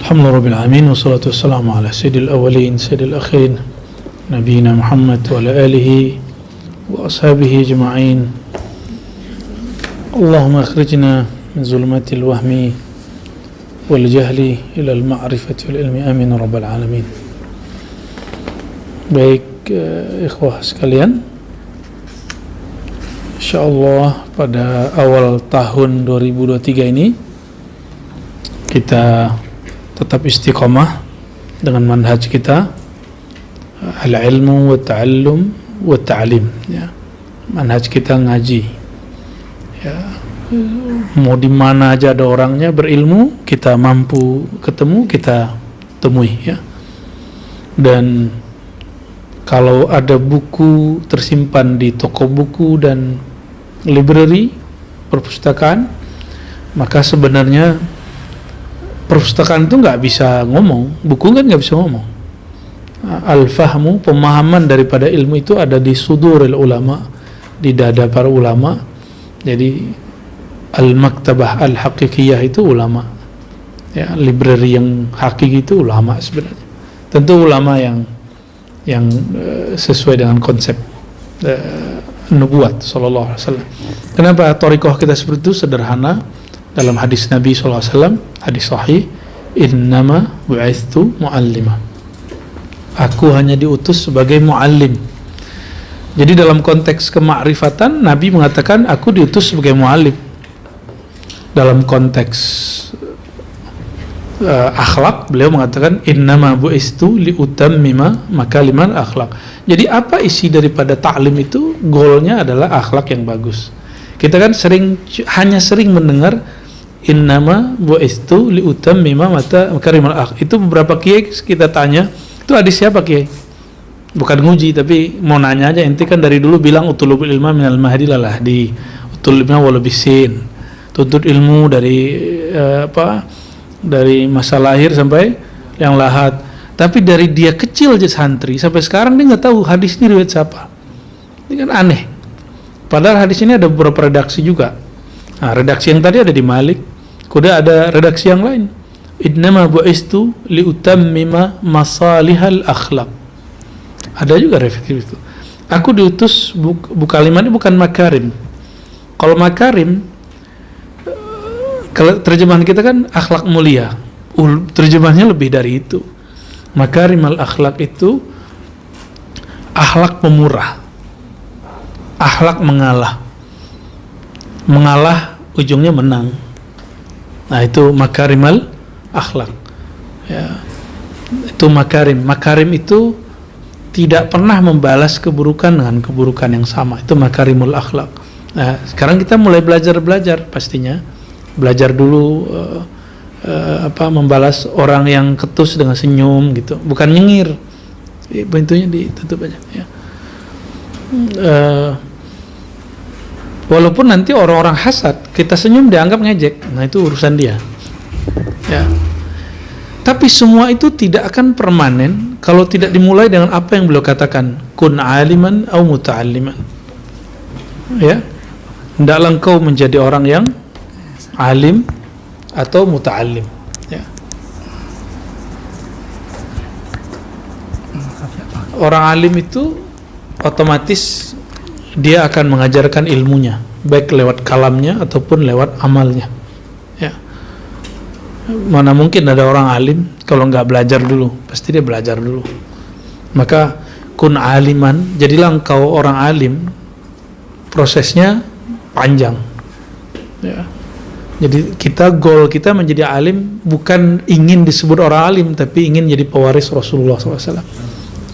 Alhamdulillah alamin wassalatu wassalamu ala sayyidil awwalin sayyidil akhirin nabiyina Muhammad wa ala alihi wa ashabihi ajma'in. Allahumma akhrijna min zulumatil wahmi wal jahli ila al ma'rifati wal ilmi amin rabbal alamin. Baik, ikhwah sekalian, insyaallah pada awal tahun 2023 ini kita tetap istiqomah dengan manhaj kita al-ilmu wa ta'allum wa ta'lim, ya. Manhaj kita ngaji, ya. Mau di mana aja ada orangnya berilmu, kita mampu ketemu, kita temui, ya. Dan kalau ada buku tersimpan di toko buku dan library, perpustakaan, maka sebenarnya perpustakaan itu nggak bisa ngomong, buku kan nggak bisa ngomong. Al-fahmu, pemahaman daripada ilmu itu ada di suduril ulama, di dada para ulama. Jadi al-maktabah al-haqiqiyah itu ulama, ya, library yang hakiki itu ulama sebenarnya. Tentu ulama yang sesuai dengan konsep nubuat sallallahu alaihi wasallam. Kenapa thariqah kita seperti itu? Sederhana. Dalam hadis Nabi SAW, hadis sahih, innama bu'ithtu mu'allima, aku hanya diutus sebagai mu'allim. Jadi dalam konteks kemakrifatan, Nabi mengatakan aku diutus sebagai mu'allim. Dalam konteks akhlak, beliau mengatakan innama bu'ithtu liutammima makalimal akhlak. Jadi apa isi daripada ta'lim itu? Goalnya adalah akhlak yang bagus. Kita kan hanya sering mendengar innama bu'ithtu liutammima makarimal akhlak. Itu beberapa kiai kita tanya, itu hadis siapa kiai? Bukan nguji, tapi mau nanya aja. Ente kan dari dulu bilang utulubul ilma minal mahdi lalah di utul ilma walau bisin, tuntut ilmu dari dari masa lahir sampai yang lahat. Tapi dari dia kecil aja santri sampai sekarang dia nggak tahu hadis ini riwayat siapa. Ini kan aneh. Padahal hadis ini ada beberapa redaksi juga. Nah, redaksi yang tadi ada di Malik, kemudian ada redaksi yang lain. Innama bu'istu liutammima masalihal akhlaq. Ada juga redaksi itu. Aku diutus kalimat ini bukan makarim. Kalau makarim, kalau terjemahan kita kan akhlak mulia. Terjemahannya lebih dari itu. Makarimal akhlak itu akhlak pemurah, akhlak mengalah. Mengalah ujungnya menang. Nah, itu makarimal akhlak, ya. Itu makarim. Makarim itu tidak pernah membalas keburukan dengan keburukan yang sama. Itu makarimul akhlak. Nah, sekarang kita mulai belajar pastinya. Belajar dulu membalas orang yang ketus dengan senyum gitu, bukan nyengir. Pintunya ditutup aja, ya. Walaupun nanti orang-orang hasad, kita senyum dianggap ngejek. Nah, itu urusan dia, ya. Tapi semua itu tidak akan permanen kalau tidak dimulai dengan apa yang beliau katakan, kun aliman au muta'alliman, ya. Hendaklah engkau menjadi orang yang alim atau muta'allim, ya. Orang alim itu otomatis dia akan mengajarkan ilmunya, baik lewat kalamnya ataupun lewat amalnya, ya. Mana mungkin ada orang alim kalau nggak belajar dulu? Pasti dia belajar dulu. Maka kun aliman, jadilah engkau orang alim. Prosesnya panjang, ya. Jadi goal kita menjadi alim bukan ingin disebut orang alim, tapi ingin jadi pewaris Rasulullah SAW,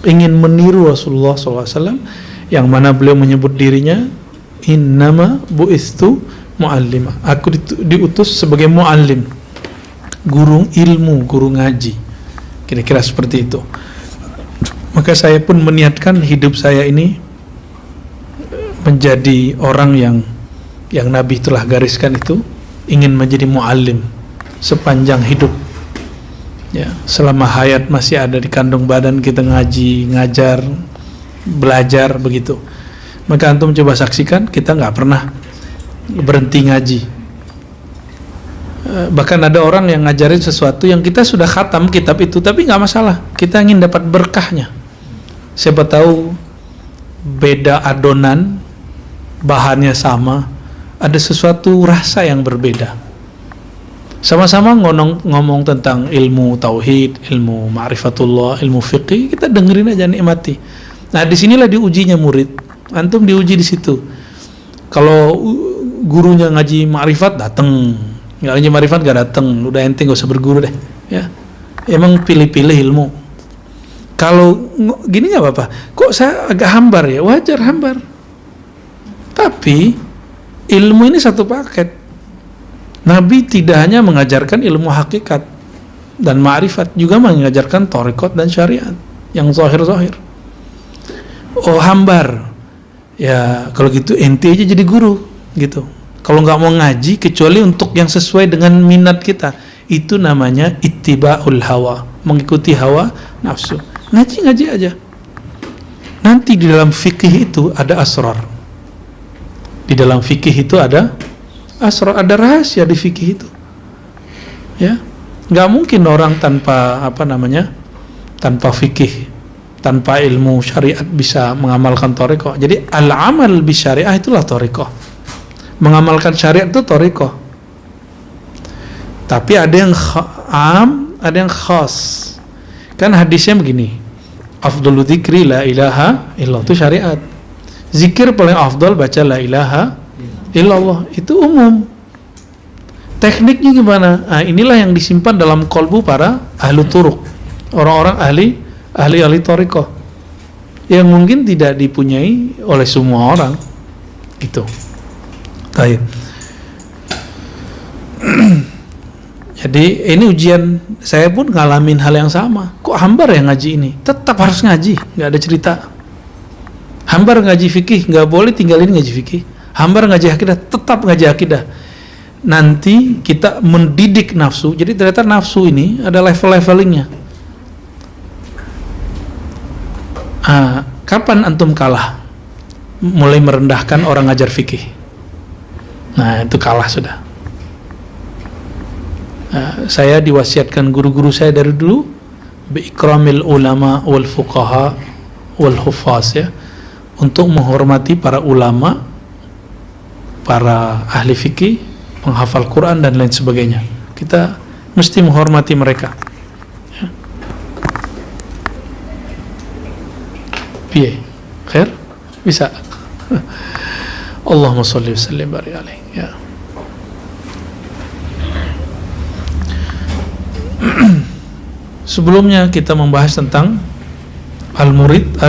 ingin meniru Rasulullah SAW, yang mana beliau menyebut dirinya innama bu'ithtu mu'allima, aku diutus sebagai mu'allim, guru ilmu, guru ngaji, kira-kira seperti itu. Maka saya pun meniatkan hidup saya ini menjadi orang yang Nabi telah gariskan itu, ingin menjadi mu'allim sepanjang hidup, ya. Selama hayat masih ada di kandung badan, kita ngaji, ngajar, belajar begitu. Maka antum coba saksikan, kita nggak pernah berhenti ngaji. Bahkan ada orang yang ngajarin sesuatu yang kita sudah khatam kitab itu, tapi nggak masalah, kita ingin dapat berkahnya. Siapa tahu beda adonan, bahannya sama, ada sesuatu rasa yang berbeda. Sama-sama ngomong tentang ilmu tauhid, ilmu ma'rifatullah, ilmu fiqih, kita dengerin aja, nikmati. Nah, disinilah diujinya murid. Antum diuji di situ. Kalau gurunya ngaji ma'rifat, dateng. Nggak ngaji ma'rifat, nggak dateng. Udah ente nggak usah berguru deh. Ya, emang pilih-pilih ilmu. Kalau gini nggak apa-apa. Kok saya agak hambar ya? Wajar hambar. Tapi ilmu ini satu paket. Nabi tidak hanya mengajarkan ilmu hakikat dan ma'rifat, juga mengajarkan thariqat dan syariat yang zahir-zahir. Oh, hambar. Ya kalau gitu ente aja jadi guru gitu. Kalau nggak mau ngaji kecuali untuk yang sesuai dengan minat kita, itu namanya ittiba'ul hawa, mengikuti hawa nafsu. Ngaji aja. Nanti di dalam fikih itu ada asrar. Di dalam fikih itu ada asrar, ada rahasia di fikih itu. Ya, nggak mungkin orang tanpa tanpa fikih, tanpa ilmu syariat bisa mengamalkan thariqah. Jadi al-amal bi syariah itulah thariqah. Mengamalkan syariat itu thariqah. Tapi ada yang am, ada yang khas. Kan hadisnya begini, afdalu dzikri la ilaha illallah, itu syariat. Zikir paling afdal baca la ilaha illallah, itu umum. Tekniknya gimana? Nah, inilah yang disimpan dalam kolbu para ahlu turuq, orang-orang ahli thariqah, yang mungkin tidak dipunyai oleh semua orang gitu. Baik. Jadi ini ujian, saya pun ngalamin hal yang sama. Kok hambar ya ngaji ini? Tetap harus ngaji, nggak ada cerita. Hambar ngaji fikih, nggak boleh tinggalin ngaji fikih. Hambar ngaji akidah, tetap ngaji akidah. Nanti kita mendidik nafsu. Jadi ternyata nafsu ini ada level-levelingnya. Kapan antum kalah? Mulai merendahkan orang ngajar fikih. Nah, itu kalah sudah. Saya diwasiatkan guru-guru saya dari dulu biikramil ulama wal fuqaha wal huffaz, ya, untuk menghormati para ulama, para ahli fikih, penghafal Quran dan lain sebagainya. Kita mesti menghormati mereka, ya. Piye? Khair? Bisa? Allahumma sholli wa sallim barik alaihi, ya. Sebelumnya kita membahas tentang al-murid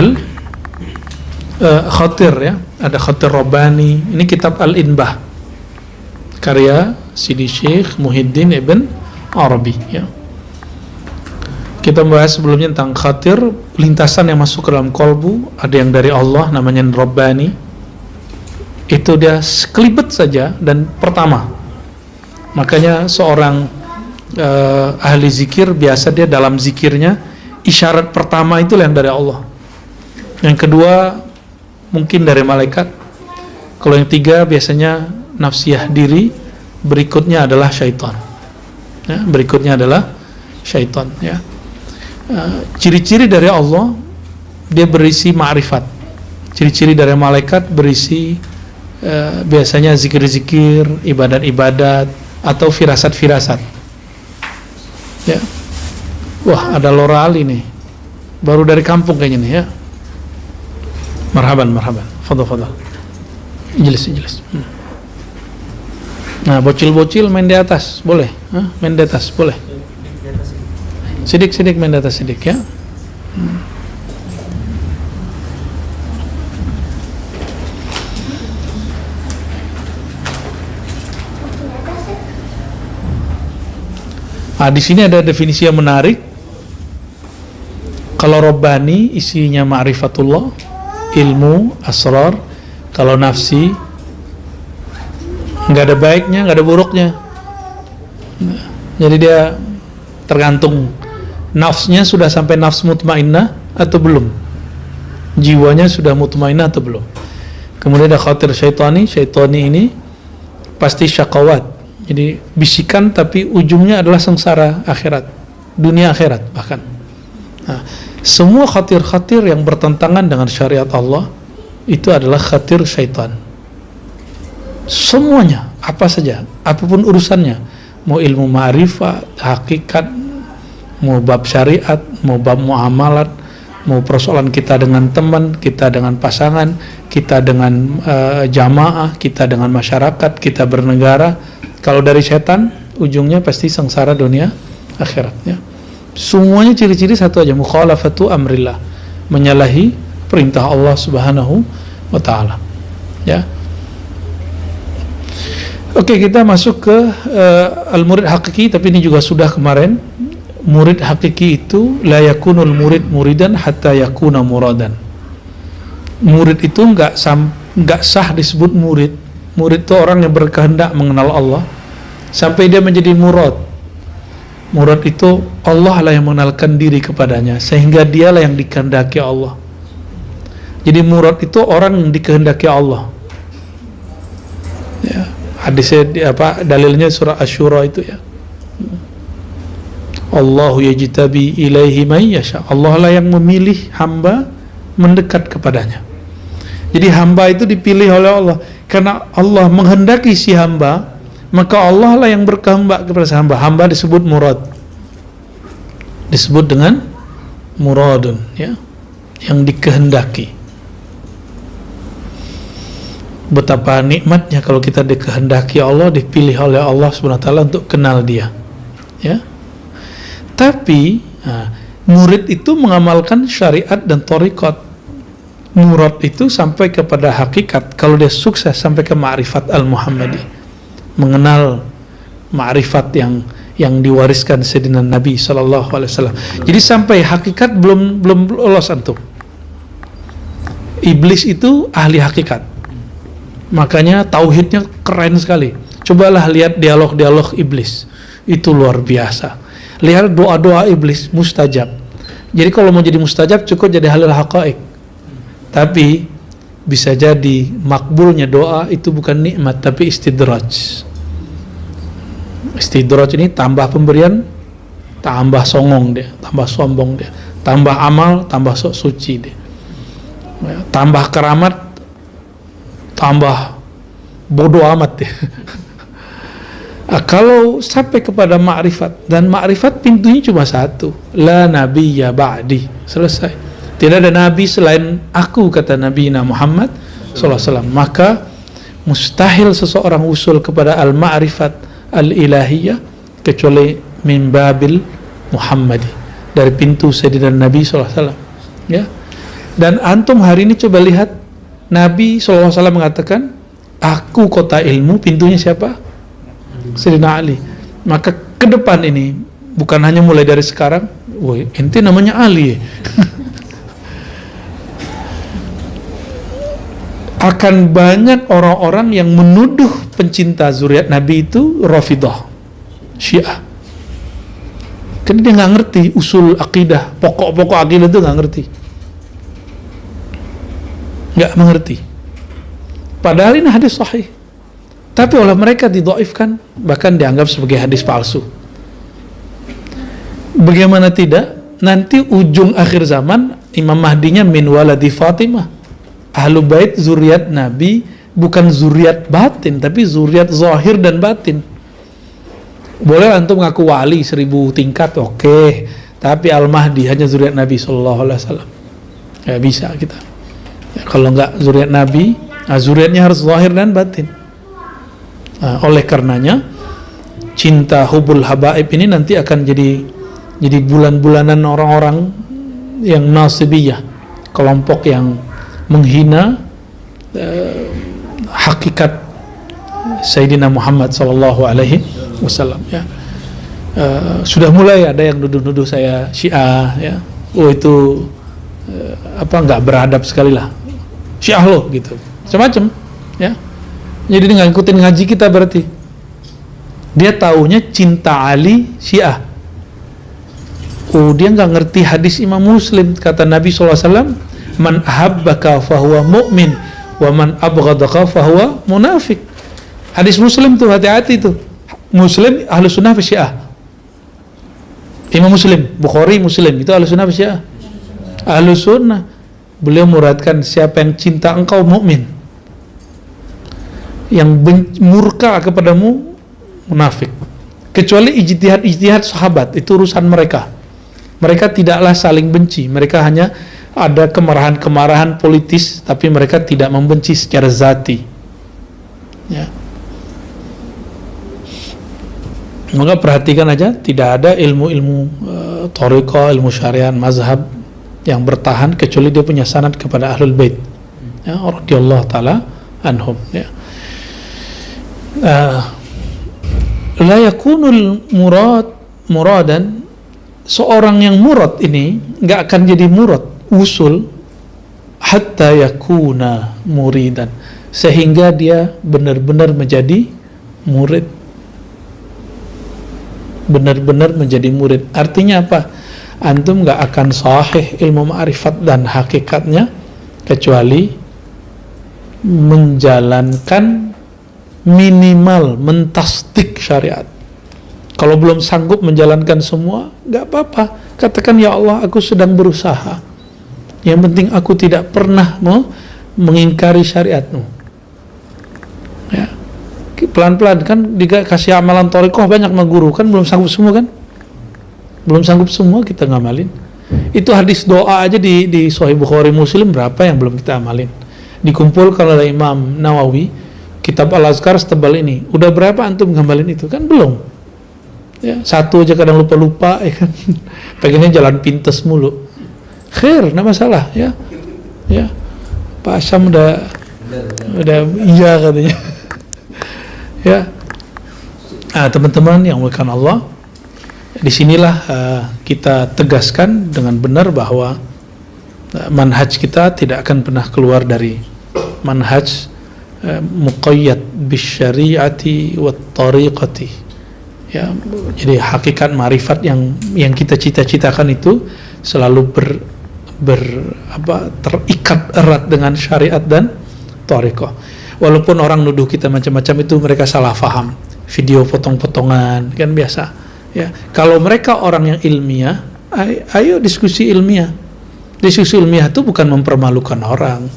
khatir, ya. Ada khatir Rabbani. Ini kitab Al-Inbah, karya Sidi Syekh Muhyiddin Ibn Arabi, ya. Kita membahas sebelumnya tentang khatir, lintasan yang masuk ke dalam kolbu. Ada yang dari Allah, namanya Rabbani. Itu dia sekelibet saja dan pertama. Makanya seorang ahli zikir biasa dia dalam zikirnya isyarat pertama itu yang dari Allah. Yang kedua mungkin dari malaikat. Kalau yang tiga biasanya nafsiyah diri. Berikutnya adalah syaitan. Ya, berikutnya adalah syaitan. Ya. Ciri-ciri dari Allah, dia berisi ma'rifat. Ciri-ciri dari malaikat berisi biasanya zikir-zikir, ibadat-ibadat, atau firasat-firasat. Ya, wah ada Lora Ali nih, baru dari kampung kayaknya nih, ya. Marhaban, fadal. Ijlis. Nah, bocil-bocil main di atas, boleh? Main di atas, boleh? Sidik main di atas sidik, ya. Di sini ada definisi yang menarik. Kalau Rabbani isinya ma'rifatullah, ilmu, asrar. Kalau nafsi nggak ada baiknya, nggak ada buruknya. Jadi dia tergantung nafsnya sudah sampai nafs mutmainnah atau belum, jiwanya sudah mutmainnah atau belum. Kemudian ada khatir syaitani ini pasti syakawat, Jadi bisikan tapi ujungnya adalah sengsara akhirat, dunia akhirat bahkan. Nah, semua khatir-khatir yang bertentangan dengan syariat Allah itu adalah khatir syaitan. Semuanya, apa saja, apapun urusannya, mau ilmu ma'rifat, hakikat, mau bab syariat, mau bab muamalat, mau persoalan kita dengan teman, kita dengan pasangan, kita dengan jamaah, kita dengan masyarakat, kita bernegara. Kalau dari setan, ujungnya pasti sengsara dunia akhiratnya. Semuanya ciri-ciri satu aja, mukhalafatu amrillah, menyalahi perintah Allah Subhanahu wa taala. Ya. Oke, kita masuk ke al-murid hakiki, tapi ini juga sudah kemarin. Murid hakiki itu la yakunul murid muridan hatta yakuna muradan. Murid itu enggak sah disebut murid. Murid itu orang yang berkehendak mengenal Allah sampai dia menjadi murad. Murad itu Allah lah yang mengenalkan diri kepadanya sehingga dialah yang dikehendaki Allah. Jadi murad itu orang yang dikehendaki Allah. Ya, hadisnya dalilnya surah Asy-Syura itu ya. Allahu yajtabi ilaihi may yasha. Allah lah yang memilih hamba mendekat kepadanya. Jadi hamba itu dipilih oleh Allah. Karena Allah menghendaki si hamba, maka Allah lah yang berkehendak kepada hamba. Hamba disebut murad. Disebut dengan muradun, ya, yang dikehendaki. Betapa nikmatnya kalau kita dikehendaki Allah, dipilih oleh Allah Subhanahu wa taala untuk kenal Dia. Ya. Tapi murid itu mengamalkan syariat dan thariqat. Murad itu sampai kepada hakikat. Kalau dia sukses sampai ke ma'rifat al-Muhammadi, mengenal ma'rifat yang diwariskan Sayyidina Nabi sallallahu alaihi wasallam. Jadi sampai hakikat belum lolos antum. Iblis itu ahli hakikat. Makanya tauhidnya keren sekali. Cobalah lihat dialog-dialog iblis. Itu luar biasa. Lihat doa-doa iblis mustajab. Jadi kalau mau jadi mustajab cukup jadi halal haqaiq. Tapi bisa jadi makbulnya doa itu bukan nikmat tapi istidraj. Istidraj ini tambah pemberian, tambah songong dia, tambah sombong dia, tambah amal, tambah sok suci dia, tambah keramat, tambah bodoh amat dia. Kalau sampai kepada ma'rifat, dan ma'rifat pintunya cuma satu, la nabiyya ba'di, selesai. Tidak ada nabi selain aku, kata Nabi Muhammad SAW. Maka mustahil seseorang usul kepada al-ma'rifat al-ilahiyah kecuali min babil Muhammadi, dari pintu Sayyidina Nabi SAW. Ya. Dan antum hari ini coba lihat, Nabi SAW mengatakan, aku kota ilmu, pintunya siapa? Sayyidina Ali. Maka ke depan ini bukan hanya mulai dari sekarang, woi, ente namanya Ali. Akan banyak orang-orang yang menuduh pencinta zuriat Nabi itu Rafidah, Syiah. Karena dia nggak ngerti usul akidah, pokok-pokok akidah itu nggak ngerti, nggak mengerti. Padahal ini hadis sahih, tapi oleh mereka didhaifkan, bahkan dianggap sebagai hadis palsu. Bagaimana tidak? Nanti ujung akhir zaman Imam Mahdinya min waladi Fatimah. Ahlu bait zuriat Nabi bukan zuriat batin, tapi zuriat zahir dan batin. Boleh antum ngaku wali 1000 tingkat, oke. Tapi Al-Mahdi hanya zuriat Nabi SAW. Ya bisa kita. Ya, kalau enggak zuriat Nabi, zuriatnya harus zahir dan batin. Oleh karenanya, cinta hubul habaib ini nanti akan jadi bulan-bulanan orang-orang yang nasibiyah, kelompok yang menghina hakikat Sayyidina Muhammad sallallahu alaihi wasallam, ya. Sudah mulai ada yang nuduh-nuduh saya Syiah, ya. Oh itu nggak beradab sekali lah, Syiah loh gitu, macam-macam, ya. Jadi dia nggak ngikutin ngaji kita, berarti dia taunya cinta Ali Syiah. Oh, dia nggak ngerti hadis Imam Muslim, kata Nabi SAW, man ahabbaka fahuwa mu'min wa man abghadaka fahuwa munafik. Hadis Muslim tuh, hati-hati tuh. Muslim ahlu sunnah apa Syiah? Imam Muslim, Bukhari, Muslim itu ahlu sunnah apa Syiah? Ahlu sunnah. Beliau muradkan siapa yang cinta engkau mukmin, yang murka kepadamu munafik. Kecuali ijtihad sahabat, itu urusan mereka. Mereka tidaklah saling benci, mereka hanya ada kemarahan politis, tapi mereka tidak membenci secara zati. Ya. Maka perhatikan aja, tidak ada ilmu-ilmu thariqah, ilmu syariat, mazhab yang bertahan kecuali dia punya sanad kepada ahlul bait, ya, radhiyallahu taala anhum. Ya. La yakunul muradan, seorang yang murad ini nggak akan jadi murad usul hatta yakuna muridan, sehingga dia benar-benar menjadi murid, benar-benar menjadi murid. Artinya apa? Antum nggak akan sahih ilmu ma'rifat dan hakikatnya kecuali menjalankan minimal mentasdik syariat. Kalau belum sanggup menjalankan semua, nggak apa-apa. Katakan, ya Allah, aku sedang berusaha. Yang penting aku tidak pernah mengingkari syariatmu. Ya. Pelan-pelan kan dikasih amalan thariqah banyak sama guru, kan belum sanggup semua kan? Belum sanggup semua kita ngamalin. Itu hadis doa aja di Sahih Bukhari, Muslim berapa yang belum kita amalin. Dikumpulkan oleh Imam Nawawi, kitab Al-Azkar setebal ini. Udah berapa antum ngamalin itu? Kan belum. Ya, satu aja kadang lupa-lupa, ya kan. Pengennya jalan pintes mulu. Khair, enggak masalah, ya. Ya. Pak Asyam udah iya katanya. Ya. Nah, teman-teman yang muliakan Allah, disinilah kita tegaskan dengan benar bahwa manhaj kita tidak akan pernah keluar dari manhaj muqayyad bisyari'ati wat tariqati. Ya, jadi hakikat ma'rifat yang kita cita-citakan itu selalu terikat erat dengan syariat dan tariqah. Walaupun orang nuduh kita macam-macam, itu mereka salah faham. Video potong-potongan kan biasa. Ya, kalau mereka orang yang ilmiah, ayo diskusi ilmiah. Diskusi ilmiah itu bukan mempermalukan orang,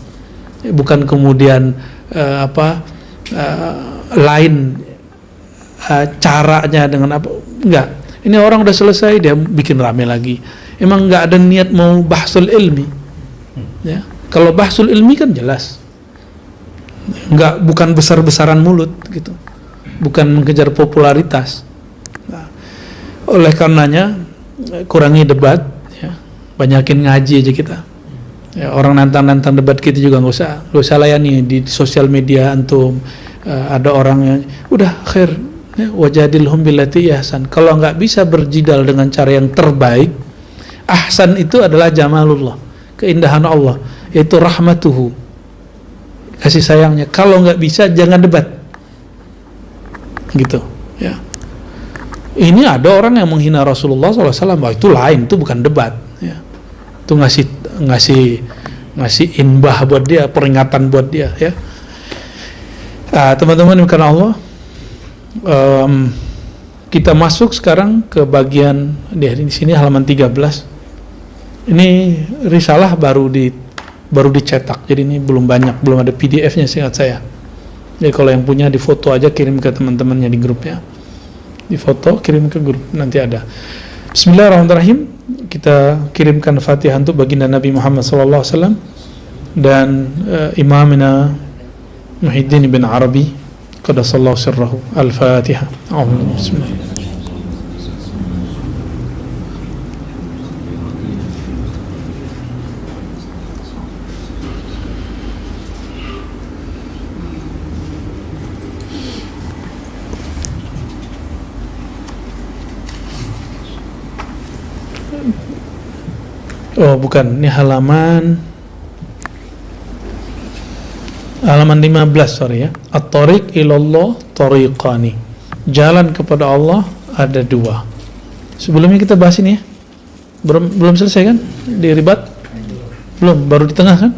bukan kemudian lain caranya dengan apa, enggak. Ini orang udah selesai, dia bikin rame lagi. Emang enggak ada niat mau bahsul ilmi. Ya, kalau bahsul ilmi kan jelas, enggak, bukan besar-besaran mulut gitu, bukan mengejar popularitas. Oleh karenanya kurangi debat, ya. Banyakin ngaji aja kita. Ya, orang nantang debat kita juga nggak usah layani di sosial media antum. Ada orang yang udah khair, ya, wajadilhum billati ahsan. Kalau nggak bisa berjidal dengan cara yang terbaik, ahsan itu adalah jamalullah, keindahan Allah, yaitu rahmatuhu, kasih sayangnya. Kalau nggak bisa, jangan debat, gitu, ya. Ini ada orang yang menghina Rasulullah SAW, itu lain, itu bukan debat, ya. Itu ngasih inbah buat dia, peringatan buat dia, ya. Teman-teman bukan Allah, kita masuk sekarang ke bagian di sini halaman 13. Ini risalah baru dicetak, jadi ini belum banyak, belum ada PDF-nya seingat saya. Jadi kalau yang punya difoto aja, kirim ke teman-temannya di grupnya. Difoto, kirim ke grup, nanti ada. Bismillahirrahmanirrahim. Kita kirimkan Fatihah untuk baginda Nabi Muhammad SAW dan Imamina Muhyiddin bin Arabi qaddasallahu sirrahu. Al-Fatihah. Bismillah. Oh bukan, ini halaman 15, sorry ya. At-tariq ilallah tariqani. Jalan kepada Allah ada dua. Sebelumnya kita bahas ini ya. Belum selesai kan? Di ribat? Belum, baru di tengah kan?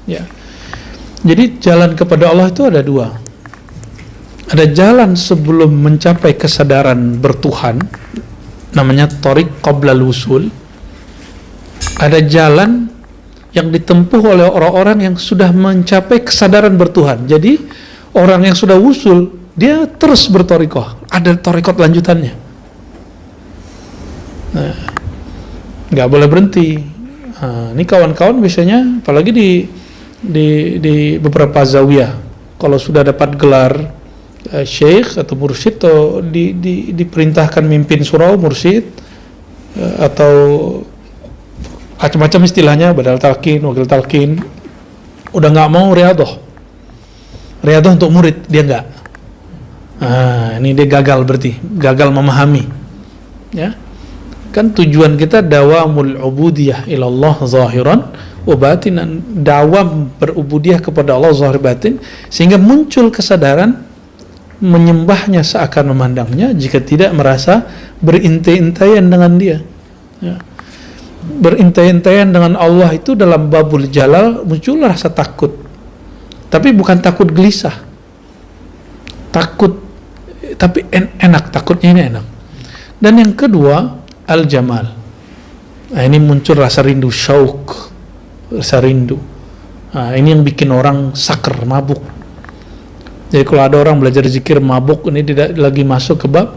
Ya. Jadi jalan kepada Allah itu ada dua. Ada jalan sebelum mencapai kesadaran bertuhan, namanya thoriq qoblal wusul. Ada jalan yang ditempuh oleh orang-orang yang sudah mencapai kesadaran bertuhan. Jadi orang yang sudah wusul, dia terus berthoriqah. Ada thoriqat lanjutannya. Nah, nggak boleh berhenti. Nah, ini kawan-kawan biasanya, apalagi di beberapa zawiyah, kalau sudah dapat gelar syekh atau mursyid, atau diperintahkan mimpin surau mursyid, atau macam-macam istilahnya, badal talqin, wakil talqin, udah nggak mau riyadhah untuk murid, dia nggak. Ini dia gagal, berarti gagal memahami, ya. Kan tujuan kita dawamul ubudiyah ilallah zahiran wa batinan, dawam berubudiyah kepada Allah zahir batin, sehingga muncul kesadaran menyembahnya seakan memandangnya, jika tidak merasa berintai-intaian dengan dia, ya. Berintai-intaian dengan Allah itu dalam babul jalal muncul rasa takut, tapi bukan takut gelisah, takut tapi enak, takutnya ini enak. Dan yang kedua al-jamal. Nah, ini muncul rasa rindu, syauk, rasa rindu. Nah, ini yang bikin orang saker, mabuk. Jadi kalau ada orang belajar zikir mabuk, ini tidak lagi masuk ke bab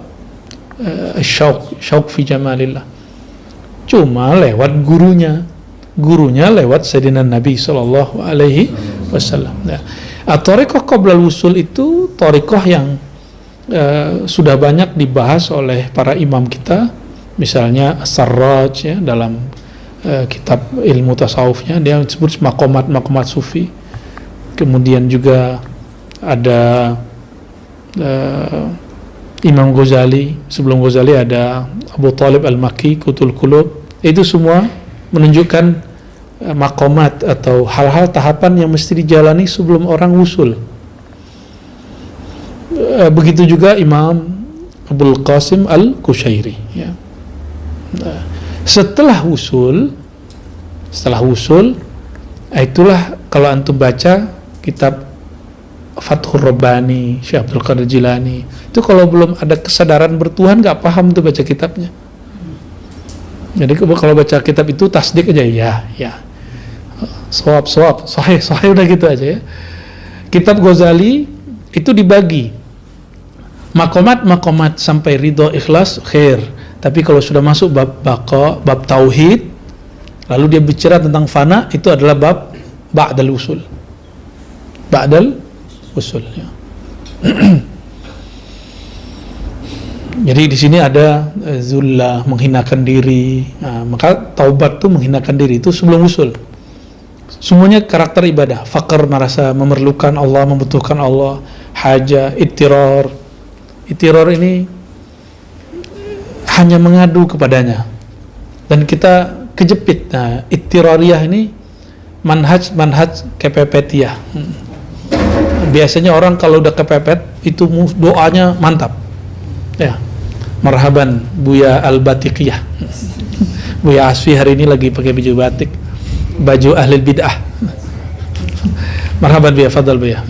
syauk fi jamalillah. Cuma lewat gurunya lewat Sayyidina Nabi sallallahu alaihi wasallam. Nah, thariqah qoblal wusul itu thariqah yang sudah banyak dibahas oleh para imam kita. Misalnya As-Sarraj, ya, dalam kitab ilmu tasawufnya dia disebut maqamat sufi. Kemudian juga ada Imam Ghazali, sebelum Ghazali ada Abu Talib Al-Makki, Qutul Qulub. Itu semua menunjukkan maqamat atau hal-hal tahapan yang mesti dijalani sebelum orang wusul. Begitu juga Imam Abul Qasim Al-Kushairi, ya. Setelah wusul, itulah kalau antum baca kitab Fathur Rabbani, Syekh Abdul Qadir Jilani, itu kalau belum ada kesadaran bertuhan nggak paham tuh baca kitabnya. Jadi kalau baca kitab itu tasdik aja, ya, sahih, udah gitu aja, ya. Kitab Ghazali itu dibagi makomat sampai ridho ikhlas khair. Tapi kalau sudah masuk bab tauhid, lalu dia bicara tentang fana, itu adalah bab ba'dal usul, ya. Jadi di sini ada zullah, menghinakan diri. Nah, maka taubat itu menghinakan diri, itu sebelum usul. Semuanya karakter ibadah. Faqr, merasa memerlukan Allah, membutuhkan Allah. Haja, ittirar ini hanya mengadu kepadanya, dan kita kejepit. Nah, ittirariyah ini manhaj kepepetiyah. Biasanya orang kalau udah kepepet itu doanya mantap, ya. Marhaban Buya Al-Batikiyah. Buya Asfi hari ini lagi pakai baju batik, baju ahli bid'ah. Marhaban Buya, fadal Buya.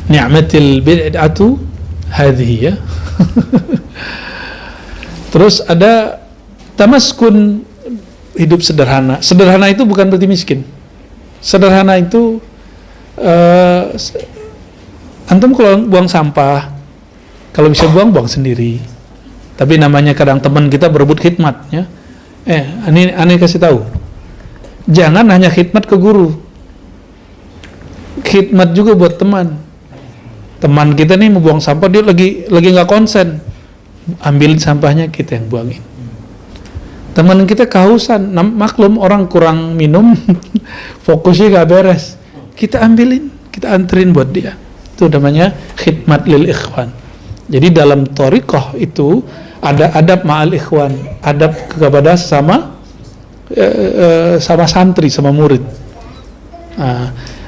Ni'matil bid'atu hadhihi, ya. Terus ada tamaskun, hidup sederhana. Sederhana itu bukan berarti miskin. Sederhana itu antum kalau buang sampah, kalau bisa buang sendiri. Tapi namanya kadang teman kita berebut khidmat, ya. Ini kasih tahu. Jangan hanya khidmat ke guru. Khidmat juga buat teman. Teman kita nih mau buang sampah, dia lagi nggak konsen. Ambilin sampahnya, kita yang buangin. Teman kita kehausan, maklum orang kurang minum, fokusnya gak beres. Kita ambilin, kita anterin buat dia. Itu namanya khidmat lil ikhwan. Jadi dalam thariqah itu ada adab ma'al ikhwan, adab kepada sama santri, sama murid.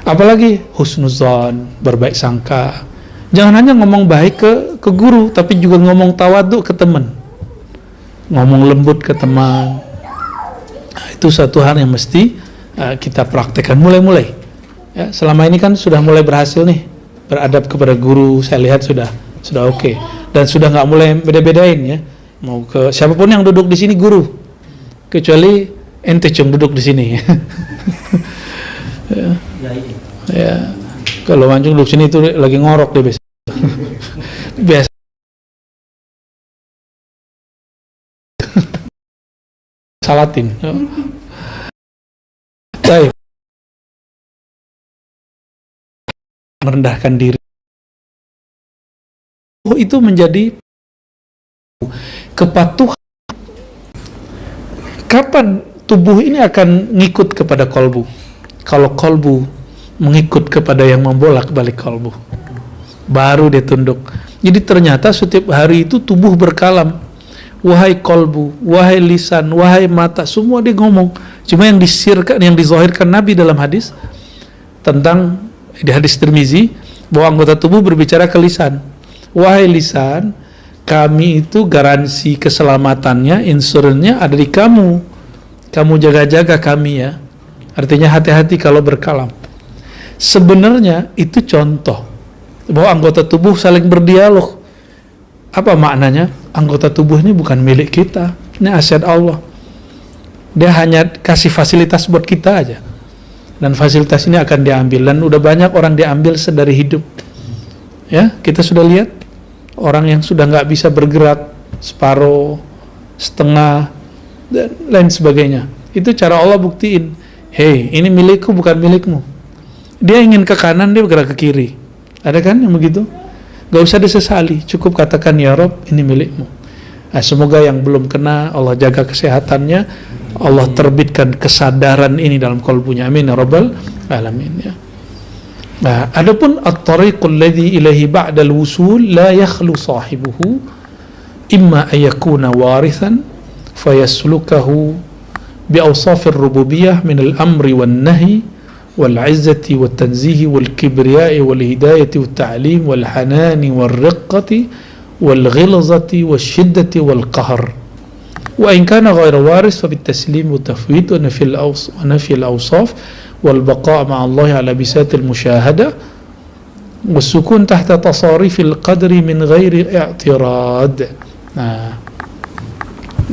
Apalagi husnuzan, berbaik sangka. Jangan hanya ngomong baik ke guru, tapi juga ngomong tawadhu ke teman, ngomong lembut ke teman. Itu satu hal yang mesti kita praktekkan mulai-mulai. Ya, selama ini kan sudah mulai berhasil nih. beradab kepada guru, saya lihat sudah oke. Dan sudah nggak mulai beda-bedain ya. Mau ke siapapun yang duduk di sini guru, kecuali ente cung duduk di sini. Ya. Kalau Mancung duduk sini itu lagi ngorok deh biasa. Biasa. Salatin. Baik. Merendahkan diri. Itu menjadi kepatuhan. Kapan tubuh ini akan ngikut kepada kolbu? Kalau kolbu mengikut kepada yang membolak-balik kolbu, baru dia tunduk. Jadi ternyata setiap hari itu tubuh berkalam. Wahai kolbu, wahai lisan, wahai mata, semua dia ngomong. Cuma yang dizahirkan Nabi dalam hadis tentang di hadis Tirmizi bahwa anggota tubuh berbicara ke lisan. Wahai lisan, kami itu garansi keselamatannya, insurannya ada di kamu. Kamu jaga-jaga kami ya. Artinya hati-hati kalau berkalam. Sebenarnya itu contoh bahwa anggota tubuh saling berdialog. Apa maknanya? Anggota tubuh ini bukan milik kita, ini aset Allah. Dia hanya kasih fasilitas buat kita aja, dan fasilitas ini akan diambil, dan udah banyak orang diambil sedari hidup. Ya, kita sudah lihat orang yang sudah nggak bisa bergerak, separuh, setengah, dan lain sebagainya. Itu cara Allah buktiin, hei, ini milikku bukan milikmu. Dia ingin ke kanan, dia bergerak ke kiri. Ada kan yang begitu? Gak usah disesali, cukup katakan ya Rob, ini milikmu. Nah, semoga yang belum kena Allah jaga kesehatannya, Allah terbitkan kesadaran ini dalam qalbunya. Amin ya rabbal alamin ya. Nah, adapun at-tariqul ladzi ilaihi ba'dal wusul la yakhlu sahibuhu imma ayakuna warithan fayaslukahu bi awsafir rububiyyah min al-amri wan nahi والعزة والتنزيه والكبرياء والهداية والتعليم والحنان والرقة والغلظة والشدة والقهر وإن كان غير وارث فبالتسليم والتفويض ونفي الأوصاف والبقاء مع الله على بساط المشاهدة والسكون تحت تصاريف القدر من غير اعتراض. Nah,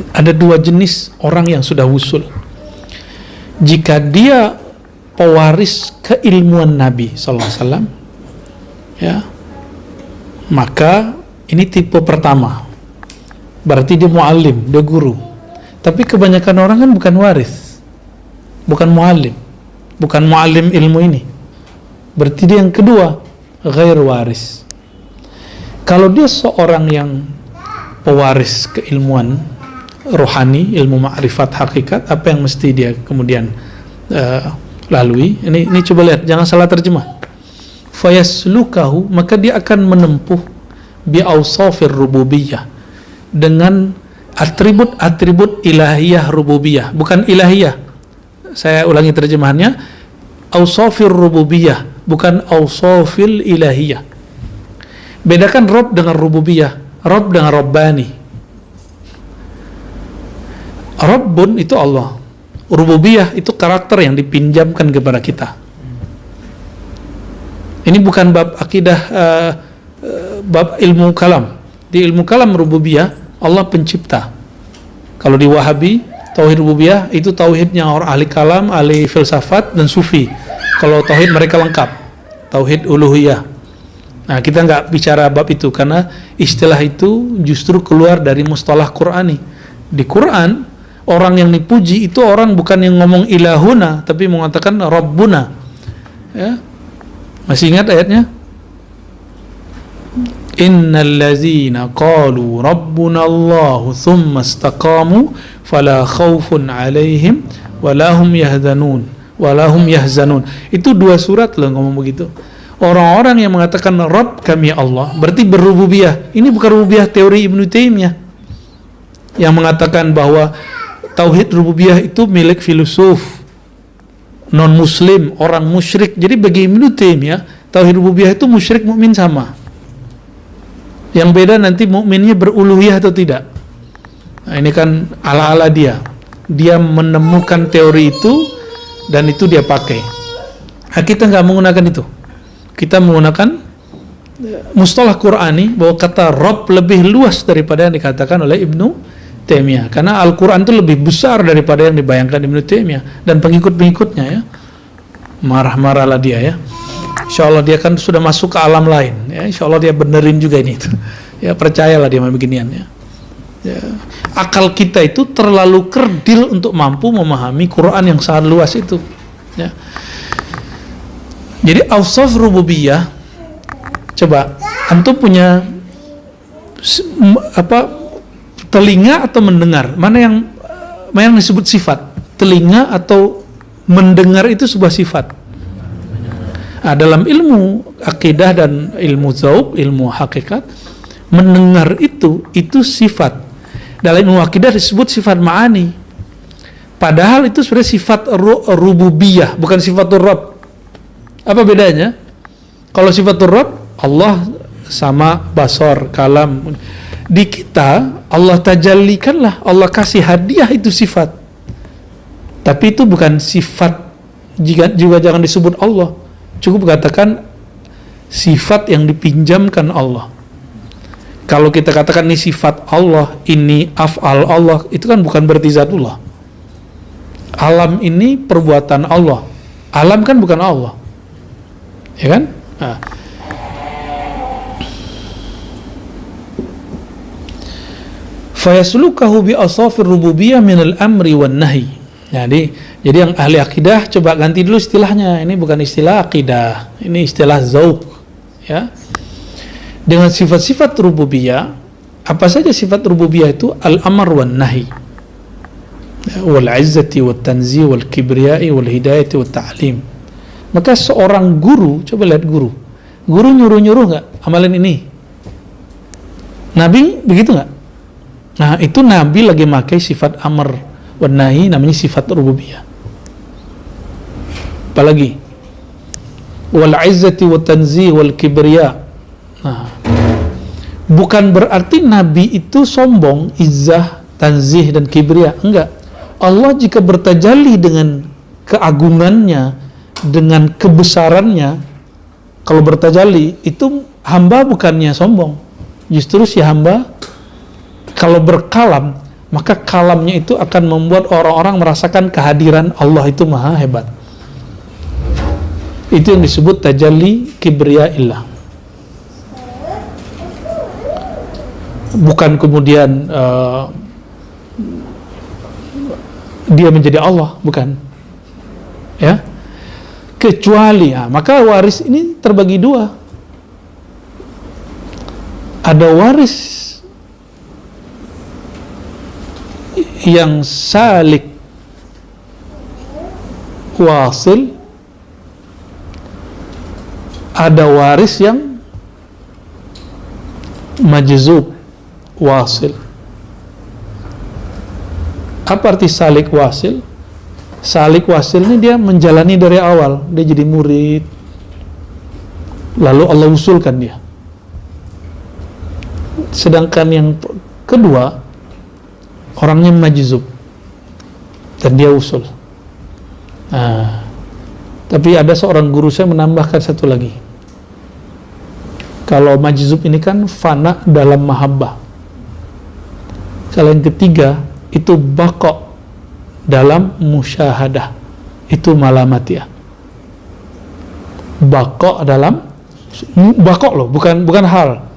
ada dua jenis orang yang sudah wusul. Jika dia pewaris keilmuan Nabi SAW, ya, maka ini tipe pertama, berarti dia muallim, dia guru. Tapi kebanyakan orang kan bukan waris, bukan muallim ilmu ini, berarti dia yang kedua, ghair waris. Kalau dia seorang yang pewaris keilmuan rohani, ilmu ma'rifat hakikat, apa yang mesti dia kemudian lalui? Ini coba lihat, jangan salah terjemah. Fayaslukahu, maka dia akan menempuh bi awsafir rububiyyah, dengan atribut-atribut ilahiyah rububiyah, bukan ilahiyah. Saya ulangi terjemahannya, awsafir rububiyah, bukan awsafil ilahiyah. Bedakan Rabb dengan rububiyah, Rabb dengan Rabbani. Rabbun itu Allah, rububiyah itu karakter yang dipinjamkan kepada kita. Ini bukan bab akidah, bab ilmu kalam. Di ilmu kalam rububiyah, Allah pencipta. Kalau di Wahabi, tauhid rububiyah itu tauhidnya orang ahli kalam, ahli filsafat dan sufi. Kalau tauhid mereka lengkap, tauhid uluhiyah. Nah, kita nggak bicara bab itu karena istilah itu justru keluar dari mustalah Qur'ani. Di Quran, orang yang dipuji itu orang bukan yang ngomong ilahuna, tapi mengatakan Rabbuna. Ya. Masih ingat ayatnya? Innal ladzina qalu Rabbuna Allah thumma istaqamu fala khaufun 'alaihim wala hum yahzanun. Itu dua surat loh ngomong begitu. Orang-orang yang mengatakan Rabb kami Allah berarti berrububiyah. Ini bukan rububiyah teori Ibnu Taimiyah yang mengatakan bahwa tauhid rububiyah itu milik filosof non muslim, orang musyrik. Jadi bagi Ibnu Taimiyah tauhid rububiyah itu musyrik mukmin sama. Yang beda nanti mukminnya beruluhiyah atau tidak. Nah, ini kan ala-ala dia menemukan teori itu dan itu dia pakai. Nah, kita nggak menggunakan itu. Kita menggunakan mustalah Qur'ani bahwa kata Rabb lebih luas daripada yang dikatakan oleh Ibnu Taimiyah, karena Al-Quran itu lebih besar daripada yang dibayangkan Ibnu Taimiyah dan pengikut-pengikutnya ya. Marah-marahlah dia ya. Insya Allah dia kan sudah masuk ke alam lain ya. Insya Allah dia benerin juga ini ya, percayalah dia beginian ya. Ya. Akal kita itu terlalu kerdil untuk mampu memahami Quran yang sangat luas itu ya. Jadi awsaf rububiyah, coba antum punya telinga atau mendengar, mana yang disebut sifat? Telinga atau mendengar itu sebuah sifat. Nah, dalam ilmu akidah dan ilmu zauq, ilmu hakikat, mendengar itu sifat. Dalam ilmu akidah disebut sifat ma'ani. Padahal itu sebenarnya sifat rububiyah, bukan sifat Rabb. Apa bedanya? Kalau sifat Rabb, Allah sama basar, kalam. Di kita Allah tajallikanlah, Allah kasih hadiah itu sifat. Tapi itu bukan sifat, juga jangan disebut Allah. Cukup katakan sifat yang dipinjamkan Allah. Kalau kita katakan ini sifat Allah, ini af'al Allah, itu kan bukan berarti zatullah. Alam ini perbuatan Allah. Alam kan bukan Allah. Ya kan? Nah. Fayaslukahu bi asafir rububiyah minal amri wan nahi. Jadi yang ahli akidah coba ganti dulu istilahnya. Ini bukan istilah akidah, ini istilah zauq ya. Dengan sifat-sifat rububiyah, apa saja sifat rububiyah itu? Al-amr wan nahi, wal izzati wat tanzih wal kibriyai wal hidayati wat ta'lim. Maka seorang guru, coba lihat guru nyuruh-nyuruh nggak amalan ini? Nabi begitu nggak? Nah, itu Nabi lagi pakai sifat amr wan nahi, namanya sifat rububiyah. Apalagi wal izzati wat tanzih wal kibriya. Nah, bukan berarti Nabi itu sombong, izzah, tanzih dan kibriya, enggak. Allah jika bertajalli dengan keagungannya, dengan kebesarannya, kalau bertajalli itu hamba bukannya sombong, justru si hamba kalau berkalam, maka kalamnya itu akan membuat orang-orang merasakan kehadiran Allah itu maha hebat. Itu yang disebut tajalli kibriya illah. Bukan kemudian dia menjadi Allah, bukan ya. Kecuali maka waris ini terbagi dua. Ada waris yang salik wasil, ada waris yang majzub wasil. Apa arti salik wasil? Salik wasil ini dia menjalani dari awal, dia jadi murid, lalu Allah usulkan dia. Sedangkan yang kedua orangnya majzub dan dia usul. Tapi ada seorang guru saya menambahkan satu lagi. Kalau majzub ini kan fana dalam mahabbah. Kalau yang ketiga itu baqa dalam musyahadah, itu malamatiyah. Baqa dalam baqa loh, bukan hal.